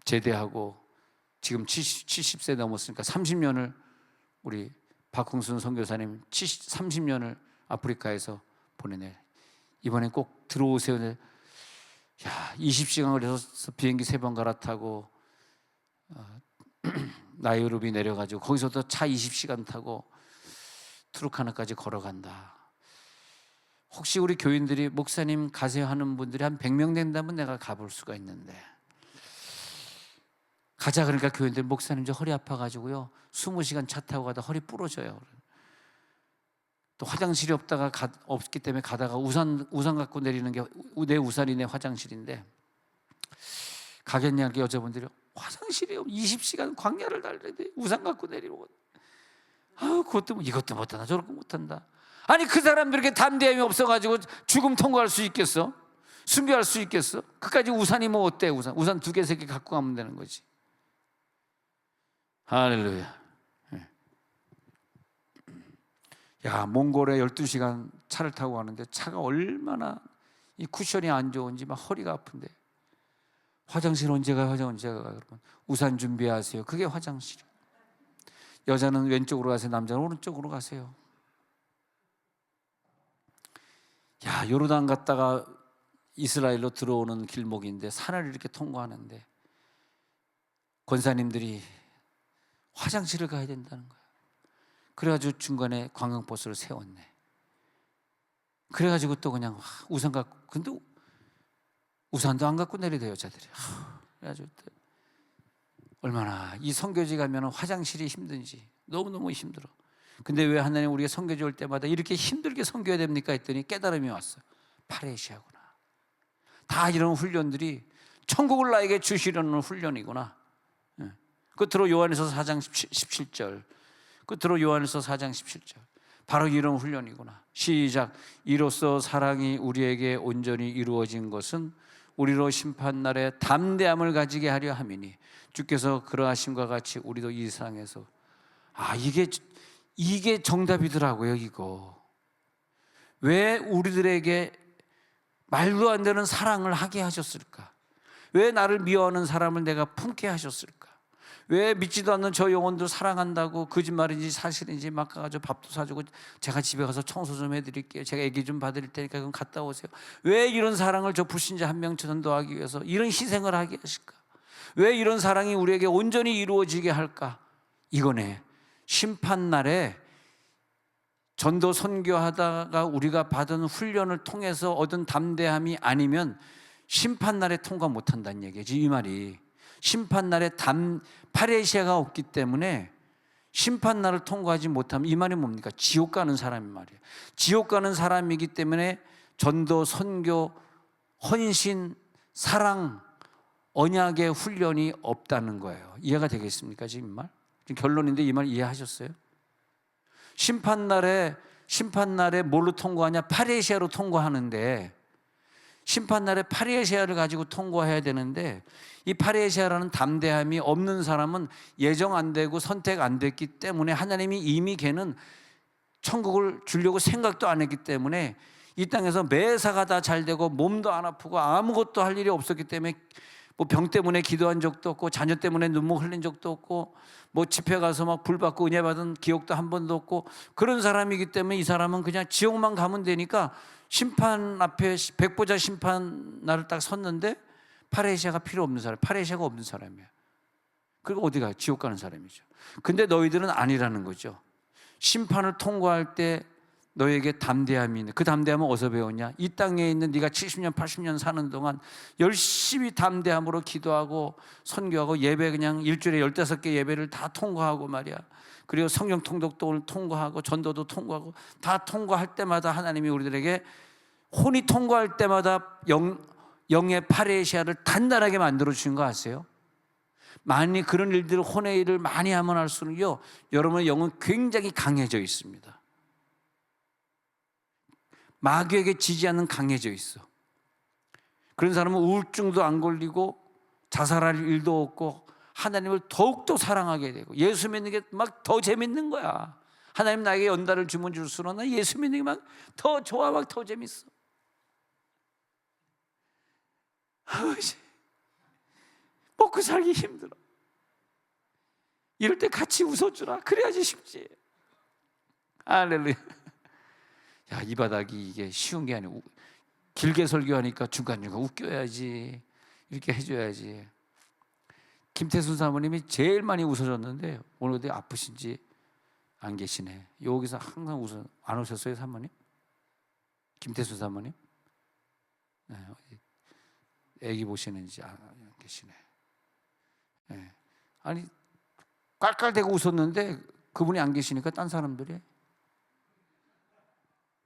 Speaker 1: 제대하고 지금 70세 넘었으니까 30년을 우리 박홍순 선교사님 30년을 아프리카에서 보내네. 이번에 꼭 들어오세요. 야, 20시간 걸려서 비행기 3번 갈아타고 나이로비 내려가지고 거기서도 차 20시간 타고 투르카나까지 걸어간다. 혹시 우리 교인들이 목사님 가세요 하는 분들이 한 100명 된다면 내가 가볼 수가 있는데, 가자 그러니까 교인들, 목사님 저 허리 아파가지고요 20시간 차 타고 가다 허리 부러져요. 또 화장실이 없기 때문에 가다가 우산 갖고 내리는 게 내 우산이 내 화장실인데, 가겠냐 이렇게 여자분들이, 화장실이 20시간 광야를 달리는데 우산 갖고 내리고, 그것도 이것도 못한다 저것도 못한다. 아니 그 사람들에게 담대함이 없어가지고 죽음 통과할 수 있겠어? 순교할 수 있겠어? 그까지 우산이 뭐 어때? 우산 2개 3개 갖고 가면 되는 거지. 할렐루야. 야, 몽골에 12시간 차를 타고 가는데 차가 얼마나 이 쿠션이 안 좋은지 막 허리가 아픈데, 화장실 언제 가요? 여러분 우산 준비하세요. 그게 화장실이에요. 여자는 왼쪽으로 가세요. 남자는 오른쪽으로 가세요. 야, 요르단 갔다가 이스라엘로 들어오는 길목인데 산을 이렇게 통과하는데 권사님들이 화장실을 가야 된다는 거야. 그래가지고 중간에 관광버스를 세웠네. 그래가지고 또 그냥 우산 갖고, 근데 우산도 안 갖고 내리대 여자들이. 그래가지고 얼마나 이 선교지 가면 화장실이 힘든지 너무너무 힘들어. 근데 왜 하나님 우리가 선교지 올 때마다 이렇게 힘들게 선교해야 됩니까 했더니 깨달음이 왔어요. 파레시아구나. 다 이런 훈련들이 천국을 나에게 주시려는 훈련이구나. 끝으로 요한에서 4장 17절, 끝으로 요한에서 4장 17절, 바로 이런 훈련이구나. 시작. 이로써 사랑이 우리에게 온전히 이루어진 것은 우리로 심판날에 담대함을 가지게 하려 함이니 주께서 그러하심과 같이 우리도 이 세상에서, 이게 정답이더라고요. 이거 왜 우리들에게 말도 안 되는 사랑을 하게 하셨을까? 왜 나를 미워하는 사람을 내가 품게 하셨을까? 왜 믿지도 않는 저 영혼들 사랑한다고 거짓말인지 사실인지 막 가가지고 밥도 사주고, 제가 집에 가서 청소 좀 해드릴게요, 제가 애기 좀 봐드릴 테니까 그럼 갔다 오세요. 왜 이런 사랑을 저 불신자 한 명 전도하기 위해서 이런 희생을 하게 하실까? 왜 이런 사랑이 우리에게 온전히 이루어지게 할까? 이거네. 심판날에 전도 선교하다가 우리가 받은 훈련을 통해서 얻은 담대함이 아니면 심판날에 통과 못한다는 얘기지, 이 말이. 심판날에 파레시아가 없기 때문에 심판날을 통과하지 못하면, 이 말이 뭡니까? 지옥 가는 사람이 말이에요. 지옥 가는 사람이기 때문에 전도, 선교, 헌신, 사랑, 언약의 훈련이 없다는 거예요. 이해가 되겠습니까? 지금 이 말? 지금 결론인데 이 말 이해하셨어요? 심판날에 뭘로 통과하냐? 파레시아로 통과하는데, 심판날에 파레시아를 가지고 통과해야 되는데, 이 파레시아라는 담대함이 없는 사람은 예정 안 되고 선택 안 됐기 때문에 하나님이 이미 걔는 천국을 주려고 생각도 안 했기 때문에 이 땅에서 매사가 다 잘 되고 몸도 안 아프고 아무것도 할 일이 없었기 때문에 뭐 병 때문에 기도한 적도 없고 자녀 때문에 눈물 흘린 적도 없고 뭐 집회 가서 막 불 받고 은혜 받은 기억도 한 번도 없고 그런 사람이기 때문에 이 사람은 그냥 지옥만 가면 되니까 심판 앞에 백보자 심판 날을 딱 섰는데 파레시아가 필요 없는 사람, 파레시아가 없는 사람이야. 그리고 어디 가요? 지옥 가는 사람이죠. 근데 너희들은 아니라는 거죠. 심판을 통과할 때 너에게 담대함이 있는, 그 담대함은 어디서 배웠냐? 이 땅에 있는 네가 70년 80년 사는 동안 열심히 담대함으로 기도하고 선교하고 예배 그냥 일주일에 15개 예배를 다 통과하고 말이야. 그리고 성경 통독도 통과하고 전도도 통과하고 다 통과할 때마다 하나님이 우리들에게 혼이 통과할 때마다 영의 파레시아를 단단하게 만들어 주신 거 아세요? 만일 그런 일들, 혼의 일을 많이 하면 할수록요, 여러분의 영은 굉장히 강해져 있습니다. 마귀에게 지지 않는 강해져 있어. 그런 사람은 우울증도 안 걸리고 자살할 일도 없고 하나님을 더욱더 사랑하게 되고 예수 믿는 게 막 더 재밌는 거야. 하나님 나에게 연단을 주면 줄수록 나 예수 믿는 게 막 더 좋아, 막 더 재밌어. 먹고 살기 힘들어. 이럴 때 같이 웃어주라. 그래야지 쉽지. 할렐루야. 야, 이 바닥이 이게 쉬운 게 아니고 길게 설교하니까 중간중간 웃겨야지, 이렇게 해줘야지. 김태순 사모님이 제일 많이 웃어줬는데 오늘 어디 아프신지 안 계시네. 여기서 항상 웃어. 안 오셨어요, 사모님? 김태순 사모님? 네, 애기 보시는지 안 계시네. 네. 아니 깔깔대고 웃었는데 그분이 안 계시니까 딴 사람들이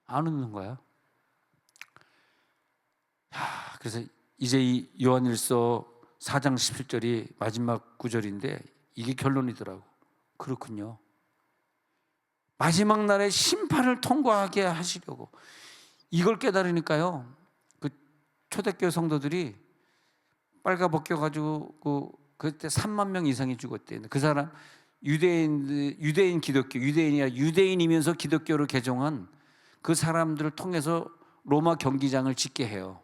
Speaker 1: 안 웃는 거야. 그래서 이제 이 요한일서 4장 17절이 마지막 구절인데 이게 결론이더라고. 그렇군요. 마지막 날에 심판을 통과하게 하시려고 이걸 깨달으니까요, 그 초대교회 성도들이 빨가벗겨가지고 그때 3만 명 이상이 죽었대. 그 사람 유대인 기독교, 유대인이면서 기독교를 개종한 그 사람들을 통해서 로마 경기장을 짓게 해요.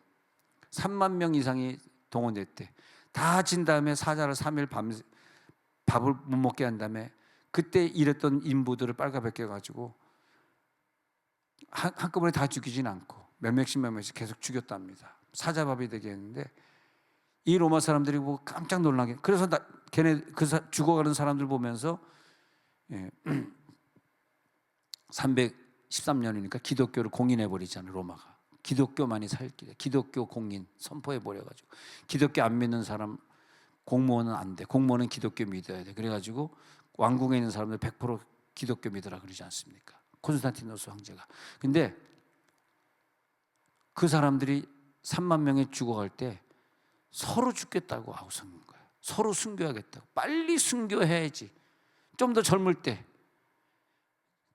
Speaker 1: 3만 명 이상이 동원됐대. 다 진 다음에 사자를 3일 밤새 밥을 못 먹게 한 다음에 그때 일했던 인부들을 빨가벗겨가지고 한꺼번에 다 죽이진 않고 몇 명씩 계속 죽였답니다. 사자밥이 되게 했는데 이 로마 사람들이 뭐 깜짝 놀라게. 그래서 걔네 죽어가는 사람들 보면서 313년이니까 기독교를 공인해 버리잖아요. 로마가 기독교만이 살 길이야. 기독교 공인 선포해 버려가지고 기독교 안 믿는 사람 공무원은 안 돼. 공무원은 기독교 믿어야 돼. 그래가지고 왕궁에 있는 사람들 100% 기독교 믿으라 그러지 않습니까? 콘스탄티노스 황제가. 근데 그 사람들이 3만 명이 죽어갈 때 서로 죽겠다고 아우성인 거예요. 서로 순교하겠다고. 빨리 순교해야지. 좀 더 젊을 때.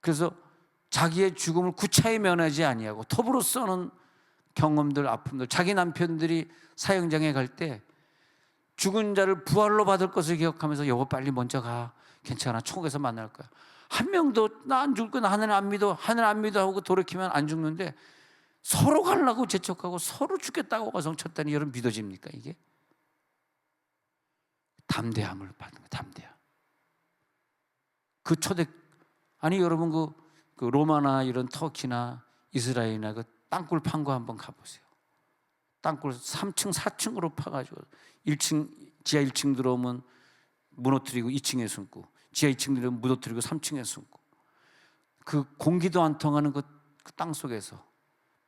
Speaker 1: 그래서 자기의 죽음을 구차히 면하지 아니하고 톱으로 써는 경험들, 아픔들. 자기 남편들이 사형장에 갈 때 죽은 자를 부활로 받을 것을 기억하면서 여보 빨리 먼저 가. 괜찮아. 천국에서 만날 거야. 한 명도 나 안 죽을 거야. 하늘 안 믿어. 하늘 안 믿어 하고 돌이키면 안 죽는데 서로 가려고 재촉하고 서로 죽겠다고 가성쳤다니 여러분 믿어집니까 이게? 담대함을 받는 거예요. 담대함. 그 초대 아니 여러분 그 로마나 이런 터키나 이스라엘이나 그 땅굴 판 거 한번 가보세요. 땅굴 3층 4층으로 파가지고 1층 지하 1층 들어오면 무너뜨리고 2층에 숨고 지하 2층 들어오면 무너뜨리고 3층에 숨고 그 공기도 안 통하는 그 땅 속에서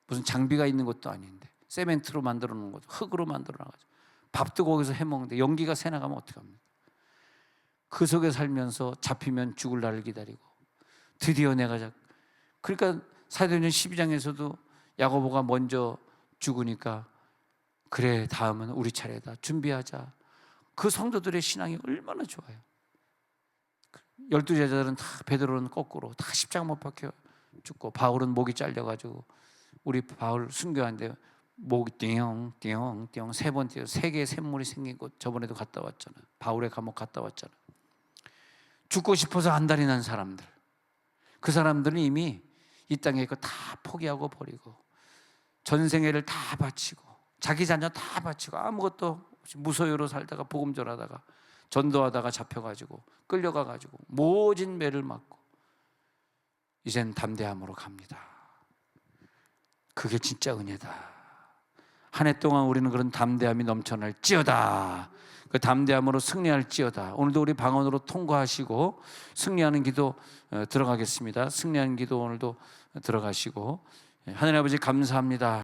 Speaker 1: 무슨 장비가 있는 것도 아닌데 세멘트로 만들어 놓은 거죠. 흙으로 만들어 놔가지고 밥도 거기서 해 먹는데 연기가 새 나가면 어떡합니까? 그 속에 살면서 잡히면 죽을 날을 기다리고 드디어 내가 그러니까 사도행전 12장에서도 야고보가 먼저 죽으니까 그래 다음은 우리 차례다 준비하자. 그 성도들의 신앙이 얼마나 좋아요. 12제자들은 다 베드로는 거꾸로 다 십자가 못 박혀 죽고 바울은 목이 잘려가지고 우리 바울 순교한데 목이 띵띵띵 3번 뛰어 3개의 샘물이 생기고 저번에도 갔다 왔잖아요. 바울의 감옥 갔다 왔잖아요. 죽고 싶어서 안달이 난 사람들. 그 사람들은 이미 이 땅에 거 다 포기하고 버리고 전생애를 다 바치고 자기 자녀 다 바치고 아무것도 없이 무소유로 살다가 복음 전하다가 전도하다가 잡혀가지고 끌려가가지고 모진 매를 맞고 이젠 담대함으로 갑니다. 그게 진짜 은혜다. 한 해 동안 우리는 그런 담대함이 넘쳐날지어다. 그 담대함으로 승리할지어다. 오늘도 우리 방언으로 통과하시고 승리하는 기도 들어가겠습니다. 승리하는 기도 오늘도 들어가시고, 하나님 아버지 감사합니다.